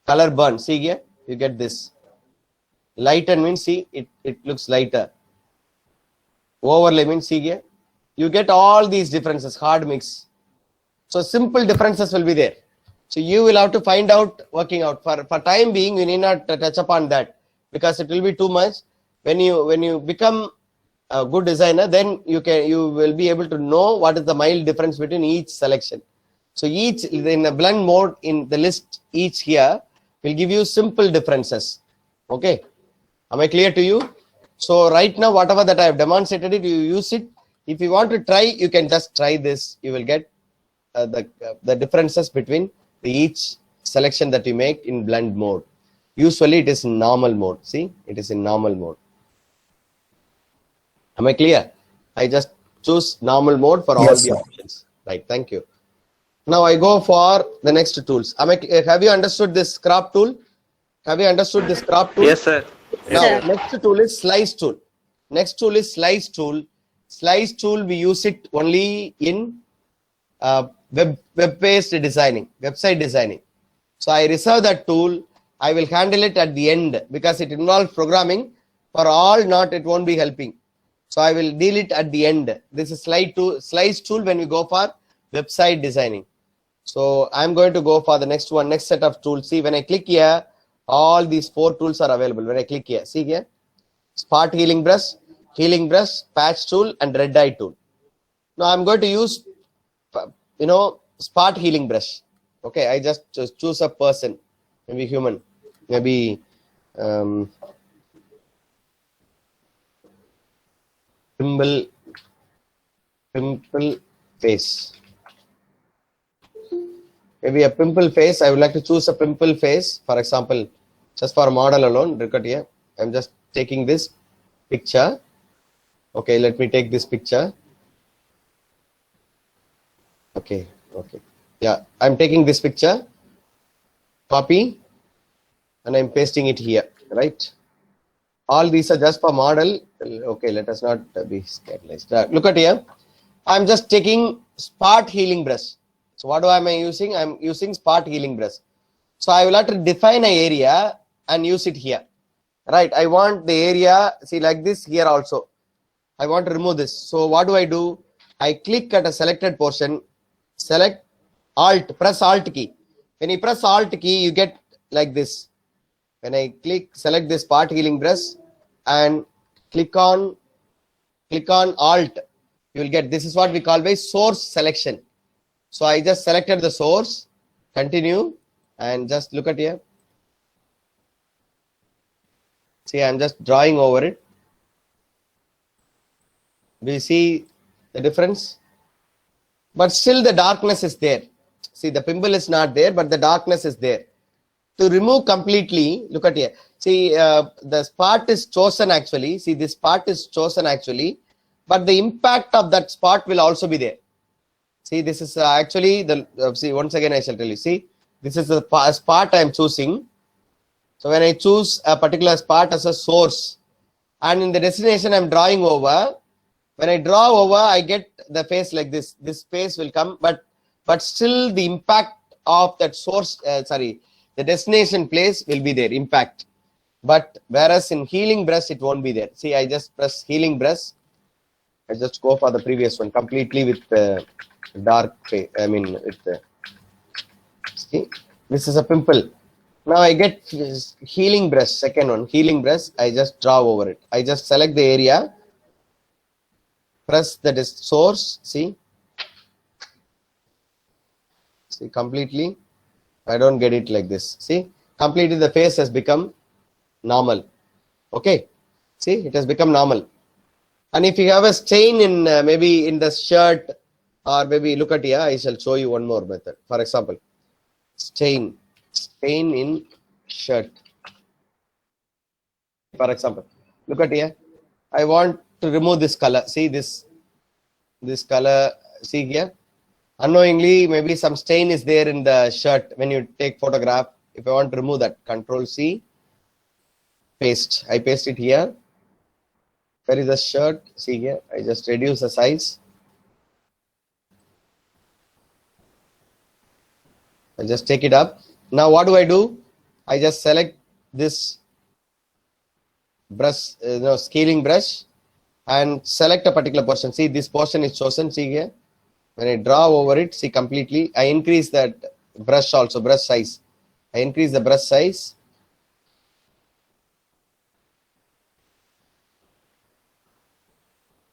Speaker 1: Color burn, see here, you get this. Lighten means, see, it looks lighter. Overlay means, see here, you get all these differences, hard mix. So simple differences will be there. So you will have to find out, working out. For time being, you need not touch upon that because it will be too much. When you become a good designer, then you will be able to know what is the mild difference between each selection. So each in the blend mode in the list, each here will give you simple differences. Okay, am I clear to you? So right now, whatever that I have demonstrated it, you use it. If you want to try, you can just try this. You will get the differences between each selection that you make in blend mode. Usually it is in normal mode. See, it is in normal mode. Am I clear? I just choose normal mode for all the options. Right. Thank you. Now I go for the next tools. Have you understood this crop tool? Have you understood this crop tool?
Speaker 6: Yes, sir.
Speaker 1: Now, next tool is slice tool. Next tool is slice tool. Slice tool, we use it only in web-based designing, website designing. So I reserve that tool. I will handle it at the end because it involves programming. For all, it won't be helping. So I will deal it at the end. This is slice tool when we go for website designing. So I'm going to go for the next one, next set of tools. See, when I click here, All these 4 tools are available. When I click here, see here, spot healing brush, patch tool, and red eye tool. Now I'm going to use, spot healing brush. Okay, I just choose a person, maybe human, maybe pimple face. Maybe a pimple face. I would like to choose a pimple face. For example, just for a model alone, look at here. I'm just taking this picture. Okay, let me take this picture. Okay. Yeah, I'm taking this picture, copy, and I'm pasting it here, right? All these are just for model. Okay, let us not be scared. Look at here. I'm just taking spot healing brush. So what am I using? I'm using spot healing brush. So I will have to define an area and use it here, right? I want the area, see, like this here also. I want to remove this. So what do? I click at a selected portion, select Alt, press Alt key. When you press Alt key, you get like this. When I select this spot healing brush and click on Alt, you will get, this is what we call by source selection. So I just selected the source, continue, and just look at here. See, I'm just drawing over it. Do you see the difference? But still the darkness is there. See, the pimple is not there, but the darkness is there. To remove completely, look at here. See, the spot is chosen actually. See, this spot is chosen actually, but the impact of that spot will also be there. See, this is actually the, see, once again I shall tell you. See, this is the spot I am choosing. So when I choose a particular spot as a source, and in the destination I am drawing over, when I draw over, I get the face like this. This face will come, but still the impact of that source, the destination place will be there, impact. But whereas in healing brush, it won't be there. See, I just press healing brush. I just go for the previous one completely with dark face. I mean, with see, this is a pimple. Now I get healing brush, second one, healing brush. I just draw over it. I just select the area, press the source. See completely. I don't get it like this. See, completely the face has become normal. Okay, see, it has become normal. And if you have a stain in maybe in the shirt, or maybe look at here, I shall show you one more method. For example, stain in shirt. For example, look at here. I want to remove this color. See this color. See here. Unknowingly, maybe some stain is there in the shirt when you take photograph. If I want to remove that, Control C, paste. I paste it here. Where is the shirt? See here. I just reduce the size. I just take it up. Now what do? I just select this brush, scaling brush, and select a particular portion. See, this portion is chosen. See here. When I draw over it, see completely. I increase that brush also, brush size. I increase the brush size.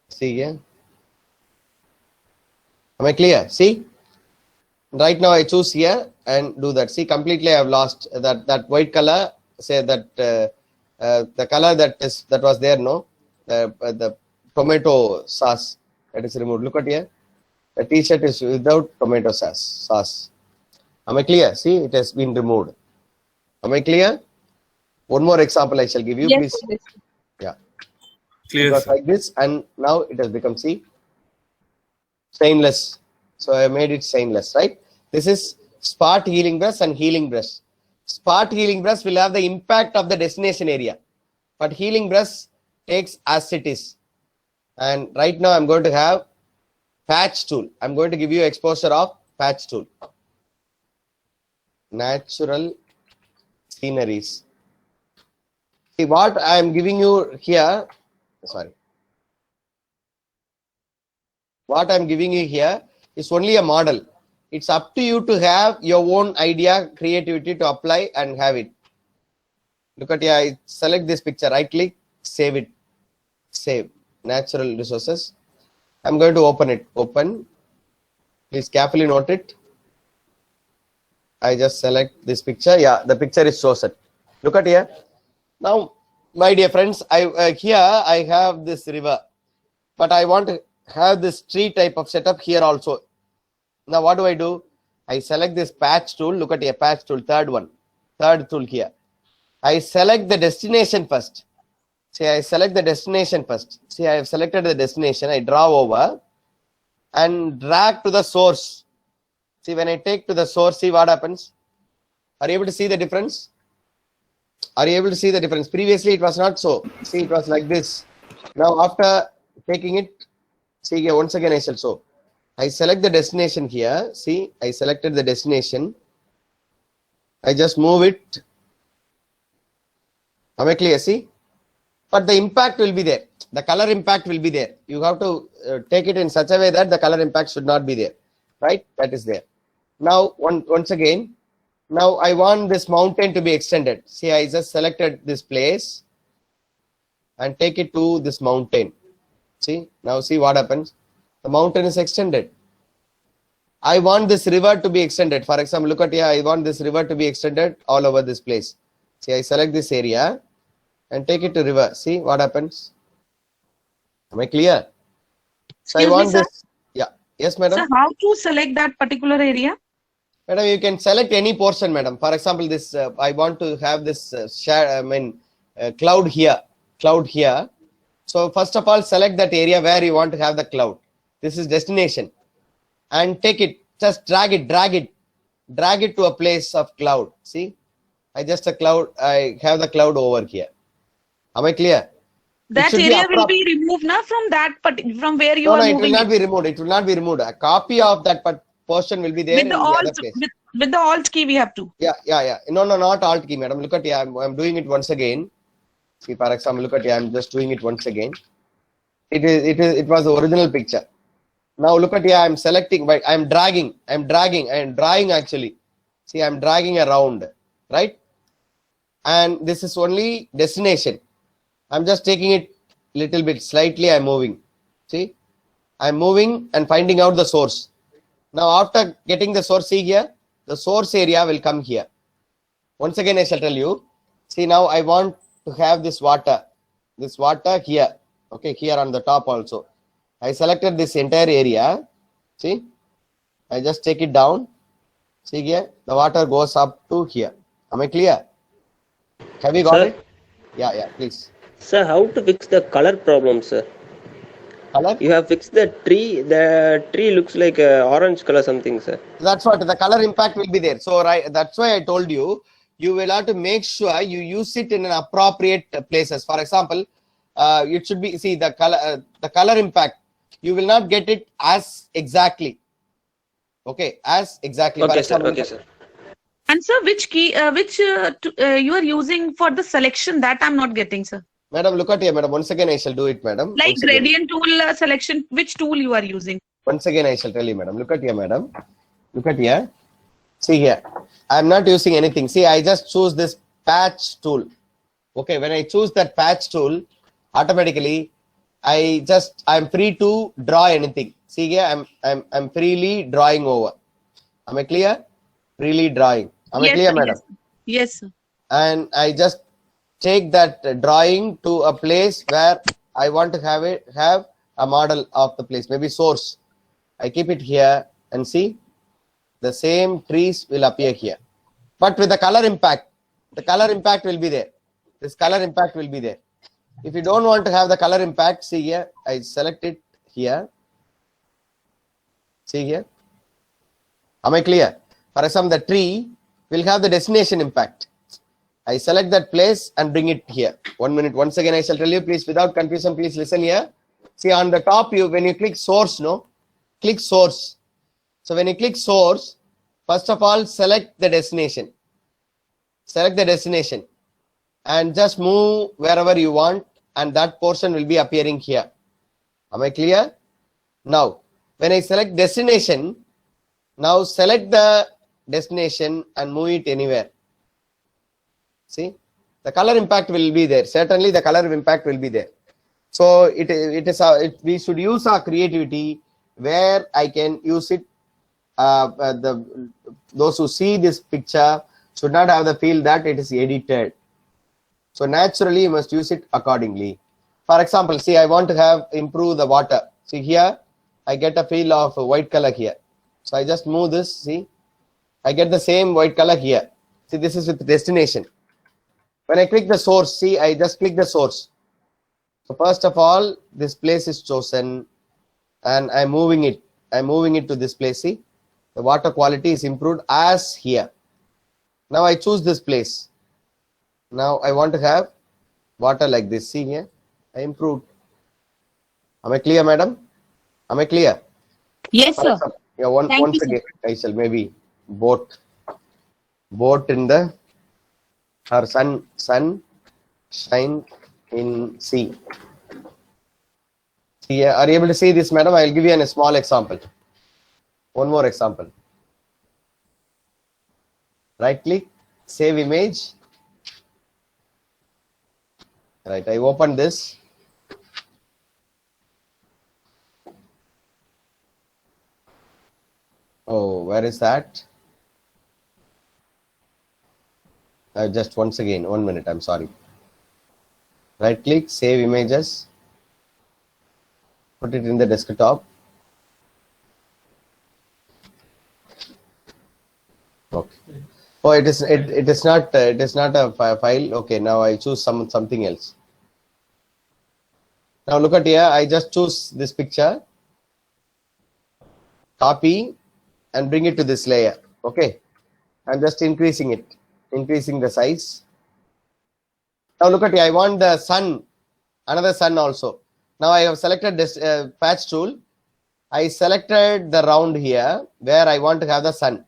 Speaker 1: See here. Am I clear? See? Right now I choose here and do that. See, completely I have lost that white color. Say that the color that was there, no, the tomato sauce, that is removed. Look at here. The t-shirt is without tomato sauce. Am I clear? See, it has been removed. Am I clear? One more example I shall give you,
Speaker 2: Yes,
Speaker 1: please.
Speaker 2: yes.
Speaker 1: Yeah.
Speaker 4: Clear,
Speaker 1: It was
Speaker 4: sir.
Speaker 1: like this, and now it has become, see, stainless. So I made it stainless, right? This is spot healing brush and healing brush. Spot healing brush will have the impact of the destination area, but healing brush takes as it is. And right now I'm going to have patch tool. I'm going to give you exposure of patch tool. Natural sceneries. See what I am giving you here. Sorry. What I'm giving you here is only a model. It's up to you to have your own idea, creativity to apply and have it. Look at here, I select this picture, right click, save it, save, natural resources. I'm going to open it, open. Please carefully note it. I just select this picture. Yeah, the picture is chosen. Look at here. Now, my dear friends, here I have this river, but I want to have this tree type of setup here also. Now, what do? I select this patch tool. Look at here, patch tool, third tool here. I select the destination first. See, I select the destination first. See, I have selected the destination. I draw over and drag to the source. See, when I take to the source, see what happens. Are you able to see the difference? Are you able to see the difference? Previously, it was not so. See, it was like this. Now, after taking it, see here, once again, I shall show. I select the destination here. See, I selected the destination. I just move it. Am I clear? See? But the impact will be there. The color impact will be there. You have to take it in such a way that the color impact should not be there. Right? That is there. Now, once again, now I want this mountain to be extended. See, I just selected this place and take it to this mountain. See, now see what happens. The mountain is extended. I want this river to be extended. For example, look at here. I want this river to be extended all over this place. See, I select this area and take it to river. See what happens. Am I clear? So
Speaker 3: Excuse
Speaker 1: I want
Speaker 3: me, sir?
Speaker 1: this. Yeah. Yes, madam.
Speaker 3: So how to select that particular area?
Speaker 1: Madam, you can select any portion, madam. For example, this I want to have this cloud here. Cloud here. So first of all, select that area where you want to have the cloud. This is destination. And take it. Just drag it to a place of cloud. See, I have the cloud over here. Am I clear?
Speaker 3: That
Speaker 1: should be
Speaker 3: area will be removed now from where you
Speaker 1: No,
Speaker 3: are
Speaker 1: it will
Speaker 3: moving
Speaker 1: not be removed. It will not be removed. A copy of that portion will be there
Speaker 3: with
Speaker 1: in
Speaker 3: the
Speaker 1: the other
Speaker 3: alt
Speaker 1: place.
Speaker 3: with the alt key we have to.
Speaker 1: Yeah. No, not alt key, madam. Look at here. I'm doing it once again. See, for example, look at here. I'm just doing it once again. It was the original picture. Now look at here. I'm selecting. But I'm dragging. I'm drawing actually. See, I'm dragging around, right? And this is only destination. I'm just taking it little bit slightly. I'm moving. See, I'm moving and finding out the source. Now, after getting the source, see here, the source area will come here. Once again, I shall tell you. See, now I want to have this water here. Okay, here on the top also. I selected this entire area. See, I just take it down. See here, the water goes up to here. Am I clear? Have you got
Speaker 6: Sir?
Speaker 1: it? Yeah, please.
Speaker 6: Sir, how to fix the color problem, sir?
Speaker 1: Color?
Speaker 6: You have fixed the tree. The tree looks like orange color something, sir.
Speaker 1: That's what the color impact will be there. So that's why I told you will have to make sure you use it in an appropriate places. For example, it should be the color impact. You will not get it as exactly. Okay, as exactly.
Speaker 6: Okay,
Speaker 1: For
Speaker 6: sir.
Speaker 1: example,
Speaker 6: Okay, sir.
Speaker 3: And sir, which key you are using for the selection, that I'm not getting, sir.
Speaker 1: Madam, look at here, madam. Once again, I shall do it, madam.
Speaker 3: Like
Speaker 1: Once again.
Speaker 3: gradient tool selection, which tool you are using?
Speaker 1: Once again, I shall tell you, madam. Look at here, madam. Look at here. See here. I'm not using anything. See, I just choose this patch tool. Okay, when I choose that patch tool, automatically, I'm free to draw anything. See here, I'm freely drawing over. Am I clear? Freely drawing. Am I clear,
Speaker 3: sir,
Speaker 1: madam?
Speaker 3: Yes, sir.
Speaker 1: And I just take that drawing to a place where I want to have a model of the place, maybe source. I keep it here and see the same trees will appear here, but with the color impact will be there. This color impact will be there. If you don't want to have the color impact, see here, I select it here. See here. Am I clear? For example, the tree will have the destination impact. I select that place and bring it here. 1 minute. Once again, I shall tell you, please, without confusion, please listen here. See, on the top, when you click source, click source. So when you click source, first of all, select the destination. Select the destination and just move wherever you want, and that portion will be appearing here. Am I clear? Now, when I select destination, now select the destination and move it anywhere. See, The color impact will be there. Certainly the color impact will be there. So we should use our creativity where I can use it. Those who see this picture should not have the feel that it is edited. So naturally you must use it accordingly. For example, see, I want to improve the water. See here, I get a feel of white color here. So I just move this, see, I get the same white color here. See, this is with destination. When I click the source, see, I just click the source. So first of all, this place is chosen and I'm moving it. I'm moving it to this place, see. The water quality is improved as here. Now I choose this place. Now I want to have water like this. See here, I improved. Am I clear, madam? Am I clear?
Speaker 3: Yes, sir.
Speaker 1: Yeah,
Speaker 3: Thank
Speaker 1: once
Speaker 3: you, sir.
Speaker 1: again, I shall maybe boat in the, or sun shine in sea. See, are you able to see this, madam? I'll give you a small example. One more example. Right click, save image. Right, I open this. Oh, where is that? Just once again, 1 minute, I'm sorry. Right click, save images. Put it in the desktop. Okay. Oh, it is not a file. Okay, now I choose something else. Now look at here. I just choose this picture, copy, and bring it to this layer. Okay, I'm just increasing the size. Now look at here. I want the sun, another sun also. Now I have selected this patch tool. I selected the round here where I want to have the sun.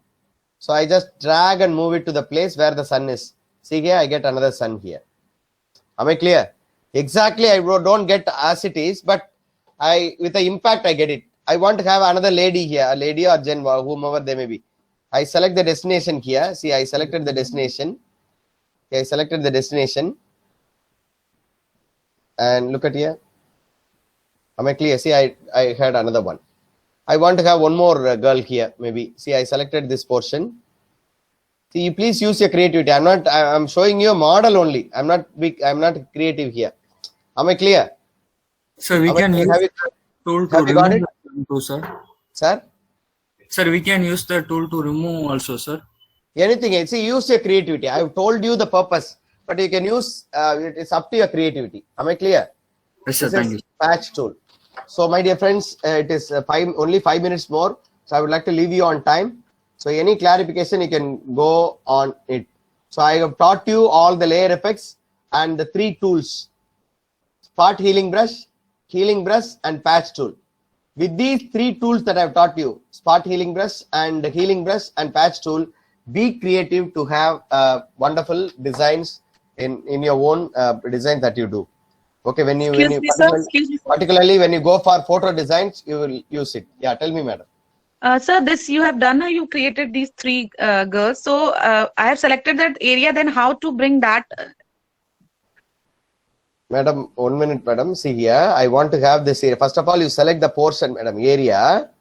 Speaker 1: So I just drag and move it to the place where the sun is. See here, I get another sun here. Am I clear? Exactly, I don't get as it is, but with the impact I get it. I want to have another lady here, a lady or gen, whomever they may be. I select the destination here. See, I selected the destination. Okay, I selected the destination. And look at here. Am I clear? See, I had another one. I want to have one more girl here, maybe. See, I selected this portion. See, you please use your creativity. I'm showing you a model only. I'm not creative here. Am I clear?
Speaker 4: Sir, we can use the tool to
Speaker 1: have you got it?
Speaker 4: remove too, sir.
Speaker 1: Sir?
Speaker 4: Sir, we can use the tool to remove also, sir.
Speaker 1: Anything. See, use your creativity. I've told you the purpose, but you can use, it's up to your creativity. Am I clear?
Speaker 4: Yes, sir.
Speaker 1: This
Speaker 4: Thank
Speaker 1: is
Speaker 4: you.
Speaker 1: patch tool. So my dear friends, it is only 5 minutes more. So I would like to leave you on time. So any clarification, you can go on it. So I have taught you all the layer effects and the 3 tools: spot healing brush, and patch tool. With these 3 tools that I've taught you, spot healing brush and patch tool, be creative to have wonderful designs in your own design that you do. Okay, particularly when you go for photo designs, you will use it. Yeah, tell me, madam.
Speaker 3: Sir, this you have done. You created these 3 girls. So I have selected that area. Then how to bring that?
Speaker 1: Madam, 1 minute, madam. See here, I want to have this area. First of all, you select the portion, madam, area.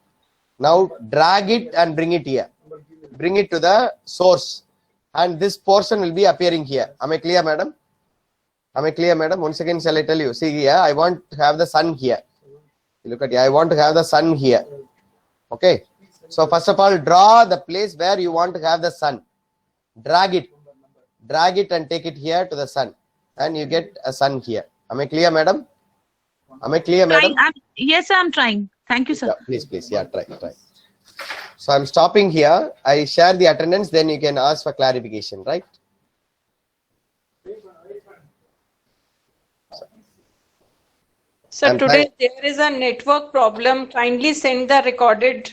Speaker 1: Now drag it and bring it here. Bring it to the source. And this portion will be appearing here. Am I clear, madam? Am I clear, madam? Once again, shall I tell you? See here, I want to have the sun here. Look at here, I want to have the sun here. Okay. So first of all, draw the place where you want to have the sun. Drag it and take it here to the sun. And you get a sun here. Am I clear, madam? Am I clear, madam?
Speaker 3: Yes, sir, I'm trying. Thank you, sir.
Speaker 1: Yeah, please. Yeah, try. So I'm stopping here. I share the attendance, then you can ask for clarification, right?
Speaker 2: So today there is a network problem. Kindly send the recorded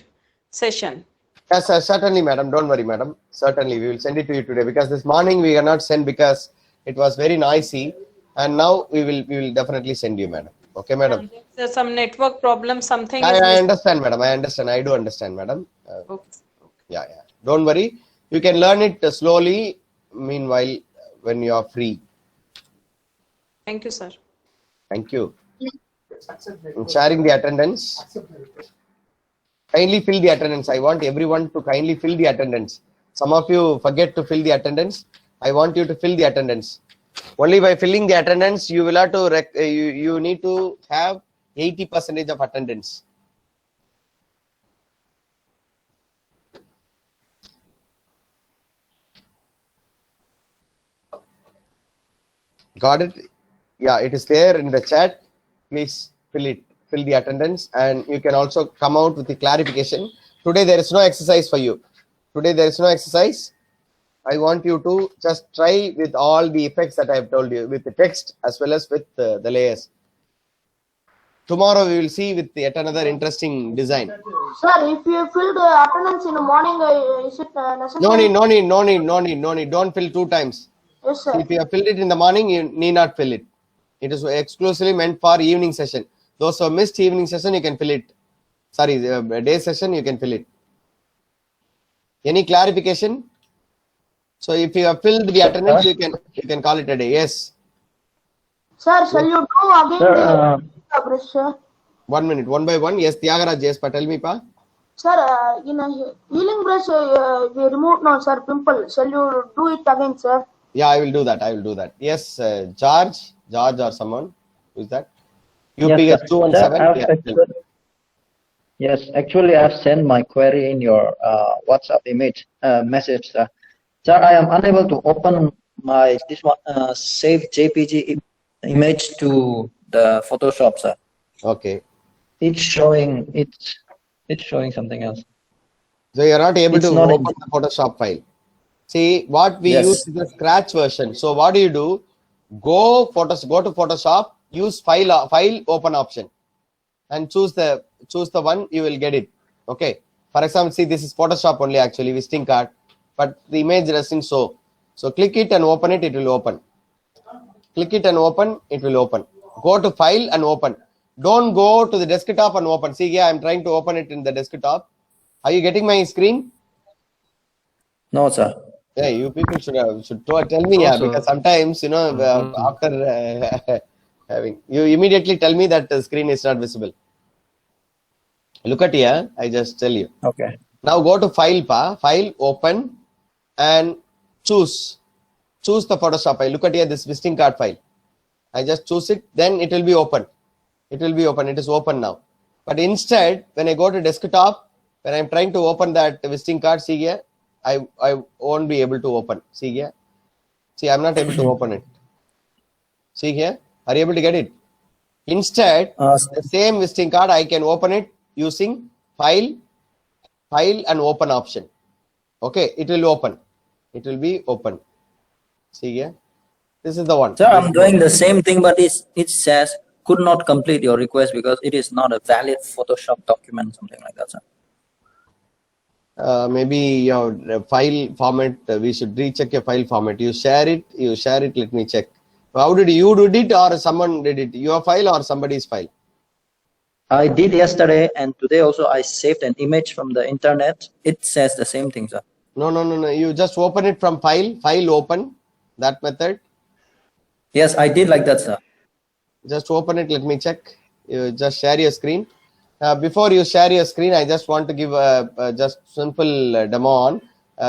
Speaker 2: session.
Speaker 1: Yes, sir, certainly, madam. Don't worry, madam. Certainly, we will send it to you today, because this morning we cannot send because it was very noisy, and now we will definitely send you, madam. Okay, madam.
Speaker 2: There's some network problem. Something.
Speaker 1: I understand, madam. I understand. I do understand, madam.
Speaker 2: Okay.
Speaker 1: Yeah. Don't worry. You can learn it slowly. Meanwhile, when you are free.
Speaker 2: Thank you, sir.
Speaker 1: Thank you. I'm sharing the attendance. Kindly fill the attendance. I want everyone to kindly fill the attendance. Some of you forget to fill the attendance. I want you to fill the attendance. Only by filling the attendance, you will have to you need to have 80% of attendance. Got it? Yeah, it is there in the chat. Please fill it. Fill the attendance, and you can also come out with the clarification. Today there is no exercise for you. Today there is no exercise. I want you to just try with all the effects that I have told you, with the text as well as with the layers. Tomorrow we will see with yet another interesting design.
Speaker 7: Sir, if you fill the attendance in the morning, is it necessary?
Speaker 1: No need. Don't fill 2 times.
Speaker 7: Yes, sir.
Speaker 1: If you have filled it in the morning, you need not fill it. It is exclusively meant for evening session. Those who missed evening session, you can fill it. Sorry, the day session, you can fill it. Any clarification? So if you have filled the attendance, you can call it a day. Yes.
Speaker 7: Sir, shall you do again the brush, sir?
Speaker 1: 1 minute, one by one. Yes, Tyagaraj, yes, but tell me, Pa.
Speaker 7: Sir, in a healing brush, we removed now, sir, pimple. Shall you do it again, sir?
Speaker 1: Yeah, I will do that. Yes, George or someone. Who is that? UPS 217.
Speaker 5: Yes, actually, I have sent my query in your WhatsApp message, sir. Sir, I am unable to open my save JPG image to the Photoshop, sir.
Speaker 1: Okay.
Speaker 5: It's showing something else.
Speaker 1: So you are not able
Speaker 5: It's
Speaker 1: to
Speaker 5: not
Speaker 1: open the Photoshop file. See, what we
Speaker 5: Yes.
Speaker 1: use is the scratch version. So what do? Go to Photoshop, use file open option, and choose the one, you will get it. Okay. For example, see, this is Photoshop only actually, visiting card, but the image doesn't show. So click it and open it, it will open. Click it and open, it will open. Go to file and open. Don't go to the desktop and open. See here, I am trying to open it in the desktop. Are you getting my screen?
Speaker 5: No, sir.
Speaker 1: Yeah, you people should tell me, yeah, because sometimes, after having, you immediately tell me that the screen is not visible. Look at here, I just tell you.
Speaker 5: Okay.
Speaker 1: Now go to file, open, and choose the Photoshop file. Look at here, this visiting card file. I just choose it, then it will be open. It is open now. But instead, when I go to desktop, when I'm trying to open that visiting card, see here, I won't be able to open. See here. See, I'm not able to open it. See here. Are you able to get it? Instead, the same visiting card, I can open it using file and open option. Okay, it will open. It will be open. See here. This is the one.
Speaker 5: Sir, I'm doing the same thing, but it says could not complete your request because it is not a valid Photoshop document, something like that, sir.
Speaker 1: Maybe your file format, we should recheck your file format. You share it, let me check. How did you do it, or someone did it? Your file or somebody's file?
Speaker 5: I did yesterday, and today also I saved an image from the internet. It says the same thing, sir.
Speaker 1: No. You just open it from file open, that method.
Speaker 5: Yes, I did like that, sir.
Speaker 1: Just open it, let me check. You just share your screen. Before you share your screen, I just want to give a just simple demo on.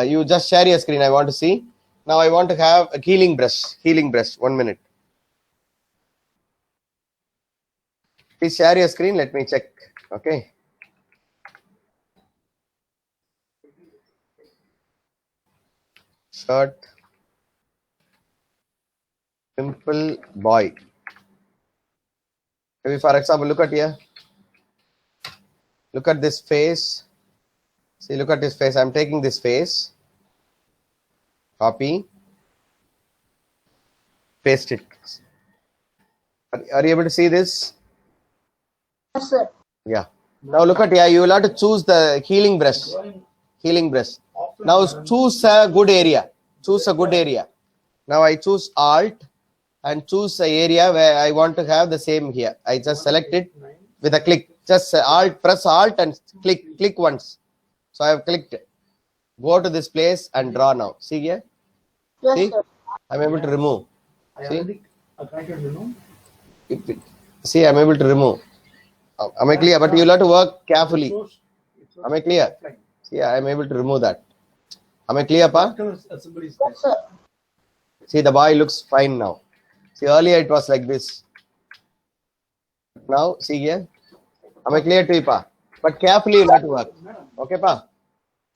Speaker 1: You just share your screen, I want to see. Now I want to have a healing brush. 1 minute. Please share your screen, let me check. Okay. Shirt. Simple boy. Maybe for example, look at here. Look at this face. See, look at this face. I'm taking this face. Copy. Paste it. Are you able to see this?
Speaker 7: Yes, sir.
Speaker 1: Yeah. Now look at here. You will have to choose the healing brush. Now choose a good area. Now I choose Alt and choose an area where I want to have the same here. I just select it with a click. Just press Alt and click once. So I have clicked. Go to this place and draw now. See here.
Speaker 7: Yes,
Speaker 1: See?
Speaker 7: sir.
Speaker 1: I'm able to remove. See? See, I'm able to remove. Am I clear? But you'll have to work carefully. Am I clear? See, I'm able to remove that. Am I clear, Pa?
Speaker 7: Yes, sir.
Speaker 1: See, the boy looks fine now. See, earlier it was like this. Now, see here. Am I clear to you, Pa? But carefully you'll have to work. Okay, Pa?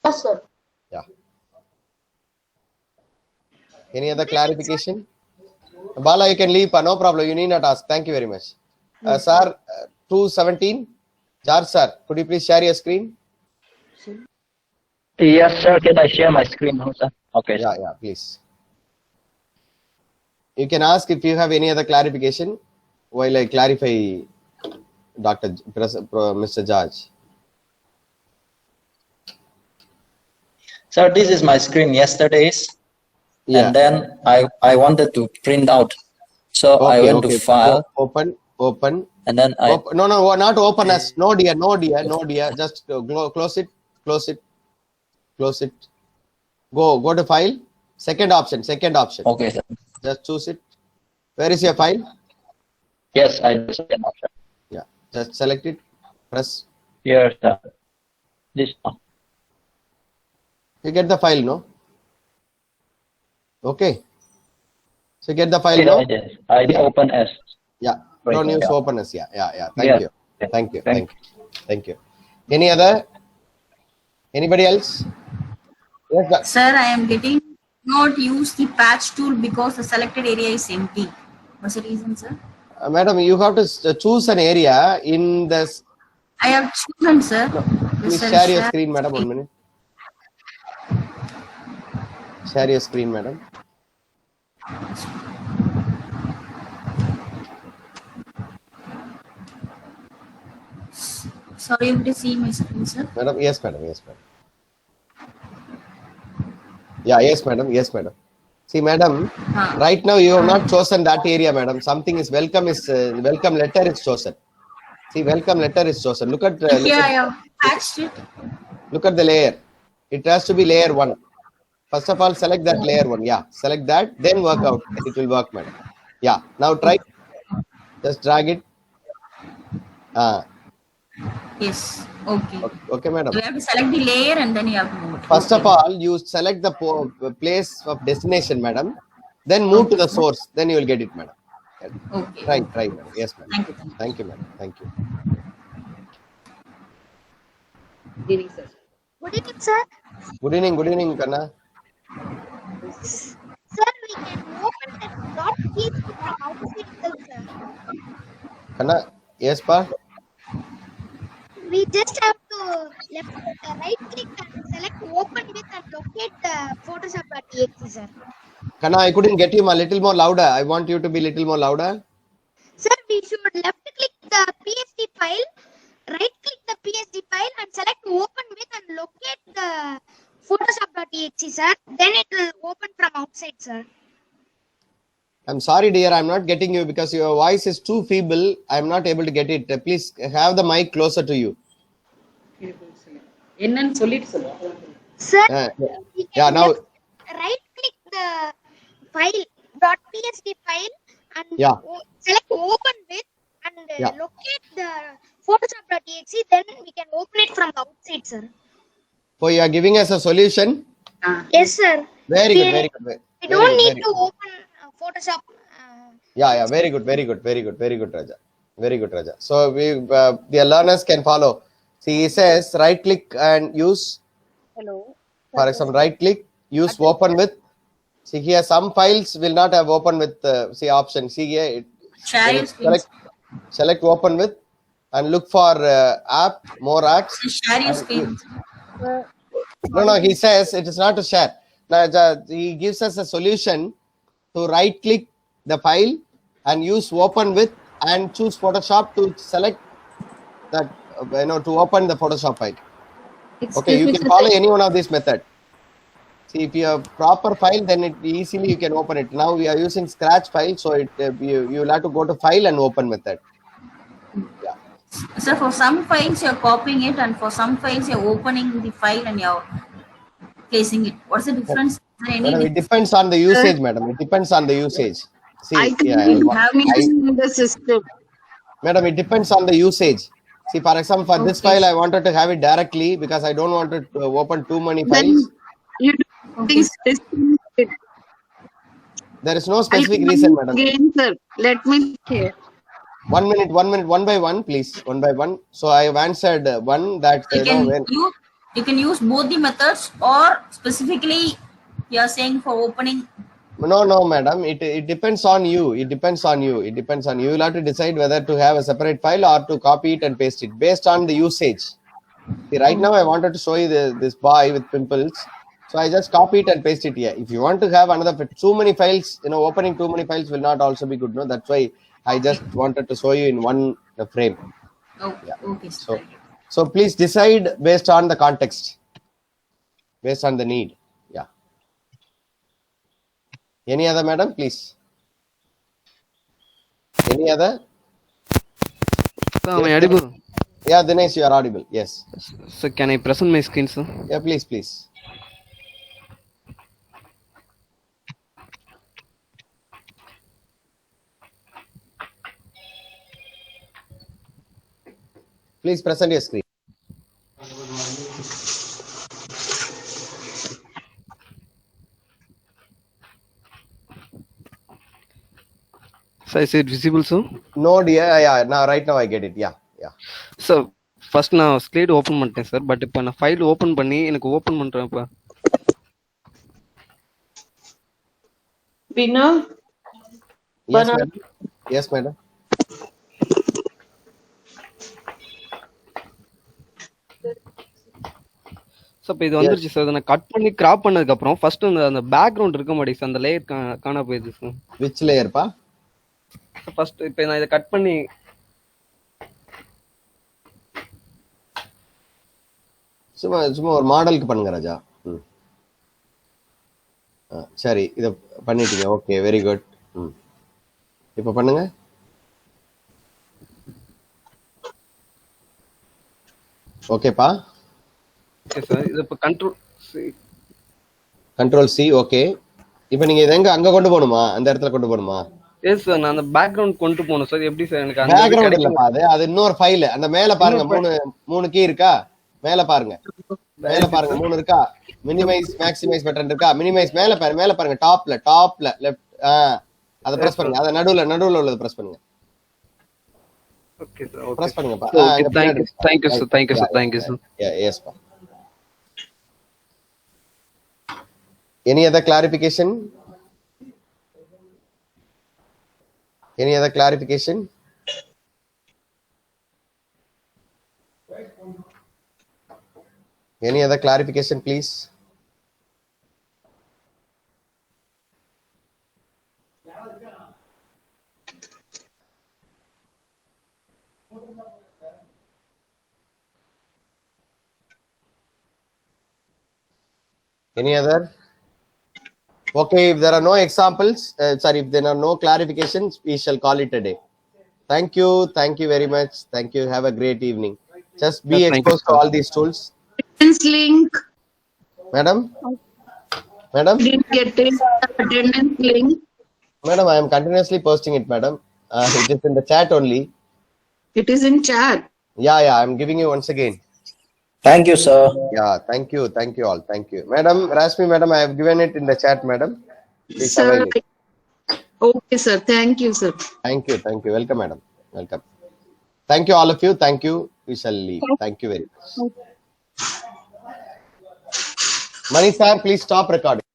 Speaker 7: Yes, sir.
Speaker 1: Yeah. Any other clarification? Bala, you can leave, Pa. No problem. You need not ask. Thank you very much. Sir, 217. George, sir, could you please share your screen?
Speaker 5: Yes, sir. Can I share my screen now, sir? Okay.
Speaker 1: Yeah, yeah, please. You can ask if you have any other clarification while I clarify Mr. George.
Speaker 5: Sir, this is my screen yesterday's.
Speaker 1: Yeah.
Speaker 5: And then I wanted to print out. So I went to file.
Speaker 1: Open.
Speaker 5: And then I.
Speaker 1: No, not open as. No, dear. Just close it. Go to file. Second option.
Speaker 5: Okay, sir.
Speaker 1: Just choose it. Where is your file?
Speaker 5: Yes, I do second option.
Speaker 1: Yeah. Just select it. Press.
Speaker 5: Here, sir. This one.
Speaker 1: You get the file, no? Okay. So get the file, no?
Speaker 5: I did open as.
Speaker 1: Yeah.
Speaker 5: Right,
Speaker 1: Don't use
Speaker 5: yeah.
Speaker 1: open as. Yeah. Thank
Speaker 5: Yeah.
Speaker 1: you.
Speaker 5: Yeah.
Speaker 1: Thank you. Any other? Anybody else? Yes, sir.
Speaker 8: Sir, I am getting not use the patch tool because the selected area is empty. What's the reason, sir?
Speaker 1: Madam, you have to choose an area in this.
Speaker 8: I have chosen, sir.
Speaker 1: Please
Speaker 8: Sir,
Speaker 1: share your
Speaker 8: share
Speaker 1: screen, madam. 1 minute. Share your screen, madam.
Speaker 8: Sorry, able to see my screen, sir.
Speaker 1: Madam, yes, madam. Yeah, yes, madam. See, madam, right now you have not chosen that area, madam. Something is welcome letter is chosen. See, welcome letter is chosen. Look at
Speaker 8: I have patched it.
Speaker 1: look at the layer. It has to be layer 1. First of all, select that layer 1. Yeah, select that, then work out. It will work, madam. Yeah, now try. Just drag it.
Speaker 8: Yes. Okay.
Speaker 1: Okay, madam.
Speaker 8: You have to select the layer and then you have to move it.
Speaker 1: First of all, you select the place of destination, madam. Then move to the source. Then you will get it, madam.
Speaker 8: Okay.
Speaker 1: Try, madam. Yes, madam.
Speaker 8: Thank you.
Speaker 1: Thank you, madam. Thank you.
Speaker 9: Good evening, sir.
Speaker 1: Good evening, Kanna.
Speaker 10: Sir, we can open the dot keys from outside itself, sir.
Speaker 1: Kanna, yes, pa?
Speaker 10: We just have to right click and select open with and locate the Photoshop.exe, sir.
Speaker 1: Kanna, I couldn't get you a little more louder. I want you to be a little more louder.
Speaker 10: Sir, we should left click the PSD file, right click the PSD file and select open with and locate the Photoshop.exe, sir. Then it will open from outside, sir.
Speaker 1: I'm sorry, dear. I'm not getting you because your voice is too feeble. I'm not able to get it. Please have the mic closer to you.
Speaker 9: என்னன்னு சொல்லிட்டு சொல்லுங்க.
Speaker 10: Sir, we can
Speaker 1: Yeah, now.
Speaker 10: right click the file .psd file and
Speaker 1: Yeah.
Speaker 10: select open with and
Speaker 1: Yeah.
Speaker 10: locate the Photoshop.exe. Then we can open it from outside, sir.
Speaker 1: So you are giving us a solution.
Speaker 10: Yes, sir.
Speaker 1: Very
Speaker 10: We-
Speaker 1: good, very good.
Speaker 10: We don't need to open Photoshop.
Speaker 1: Yeah, very good, Raja. Very good, Raja. So the learners can follow. See, he says right click and use.
Speaker 9: Hello.
Speaker 1: For example, right click, use open with. See here, some files will not have open with. See option. See here,
Speaker 8: Share your screen.
Speaker 1: select open with, and look for app, more apps.
Speaker 8: Share your screen.
Speaker 1: No, he says it is not to share. Now he gives us a solution to right click the file and use open with and choose Photoshop to select that to open the Photoshop file. Okay, you can follow any one of these method. See, if you have proper file, then it easily you can open it. Now we are using scratch file, so it you will have to go to file and open method. Yeah.
Speaker 8: So for some files you're copying it and for some files you're opening the file and you're placing it. What's the difference? Is there any
Speaker 1: Madam, it depends on the usage, madam. It depends on the usage. See,
Speaker 7: I can
Speaker 1: yeah,
Speaker 7: have it in the system.
Speaker 1: madam, it depends on the usage. See, for example, for this file, I wanted to have it directly because I don't want to open too many files.
Speaker 7: Then you do things disconnected.
Speaker 1: There is no
Speaker 7: I'll
Speaker 1: specific
Speaker 7: come
Speaker 1: reason, madam.
Speaker 7: again, sir. Let me hear.
Speaker 1: 1 minute, 1 minute, one by one, please, one by one. So I have answered one that
Speaker 8: You can use both the methods, or specifically you are saying for opening.
Speaker 1: No, madam. It depends on you. It depends on you. It depends on you. You'll have to decide whether to have a separate file or to copy it and paste it based on the usage. See, right now I wanted to show you this boy with pimples. So I just copy it and paste it here. If you want to have another too many files, opening too many files will not also be good. No, that's why I just wanted to show you in one frame.
Speaker 8: Oh,
Speaker 1: yeah.
Speaker 8: Okay.
Speaker 1: So please decide based on the context, based on the need. Yeah. Any other, madam, please? Any other?
Speaker 11: Sir, am I audible?
Speaker 1: Yeah, Dinesh, you are audible. Yes.
Speaker 11: So can I present my screen, sir?
Speaker 1: Yeah, please. Please present your screen.
Speaker 11: So is it visible, sir?
Speaker 1: No, dear. Yeah. Right now I get it. Yeah.
Speaker 11: So first நான் slide open பண்ணிட்டேன் sir. But இப்போ நான் file open பண்ணி எனக்கு open பண்றேன் இப்ப.
Speaker 7: Bina?
Speaker 1: Yes, madam.
Speaker 11: So இப்போ இது வந்துருச்சு சார். நான் கட் பண்ணி கிராப் பண்ணதுக்கு அப்புறம் ஃபர்ஸ்ட் அந்த பேக்ரவுண்ட் இருக்க மாட்டேங்குது, அந்த லேயர் காண போயிடுது சார்.
Speaker 1: விச் லேயர் பா?
Speaker 11: ஃபர்ஸ்ட் இப்போ நான் இதை கட் பண்ணி
Speaker 1: சும்மா ஒரு மாடலுக்கு பண்ணுங்க ராஜா. சரி, இத பண்ணிட்டீங்க. Okay, very good. இப்ப பண்ணுங்க. ஓகேப்பா.
Speaker 11: Okay sir. இது இப்ப
Speaker 1: கண்ட்ரோல் சி. ஓகே. இப்போ நீங்க இத அங்க கொண்டு போணுமா? அந்த இடத்துல கொண்டு போணுமா?
Speaker 11: எஸ் சார், நான் அந்த பேக்ரவுண்ட் கொண்டு போணும் சார். எப்படி சார் எனக்கு அந்த
Speaker 1: பேக்ரவுண்ட் இல்லப்பா, அது இன்னொரு ஃபைல். அந்த மேல பாருங்க, மூணு கீ இருக்கா? மேல பாருங்க 3 இருக்கா? மினிமைஸ், மேக்ஸிமைஸ் பட்டன் இருக்கா? மினிமைஸ் மேல பாருங்க, டாப்ல லெஃப்ட். அத பிரஸ் பண்ணுங்க. அத நடுவுல உள்ளத பிரஸ் பண்ணுங்க.
Speaker 11: Okay sir. ஓகே,
Speaker 1: பிரஸ் பண்ணுங்கப்பா.
Speaker 11: Thank you sir.
Speaker 1: Yes பா. Any other clarification? Any other clarification? Any other clarification, please? Any other? Okay, if there are no examples, if there are no clarifications, we shall call it a day. Thank you very much. Thank you. Have a great evening. Just be exposed to all these tools.
Speaker 7: Link.
Speaker 1: Madam?
Speaker 7: Didn't get it. Attendance link.
Speaker 1: Madam, I am continuously posting it, madam. It is in the chat only.
Speaker 7: It is in chat.
Speaker 1: Yeah, I am giving you once again.
Speaker 5: Thank you, sir.
Speaker 1: Yeah, thank you all. Thank you. Madam, Rashmi, madam, I have given it in the chat, madam. Please avail it.
Speaker 7: Okay, sir. Thank you, sir.
Speaker 1: Thank you. Welcome, madam. Welcome. Thank you, all of you. Thank you. We shall leave. Thank you very much. Mani sir, please stop recording.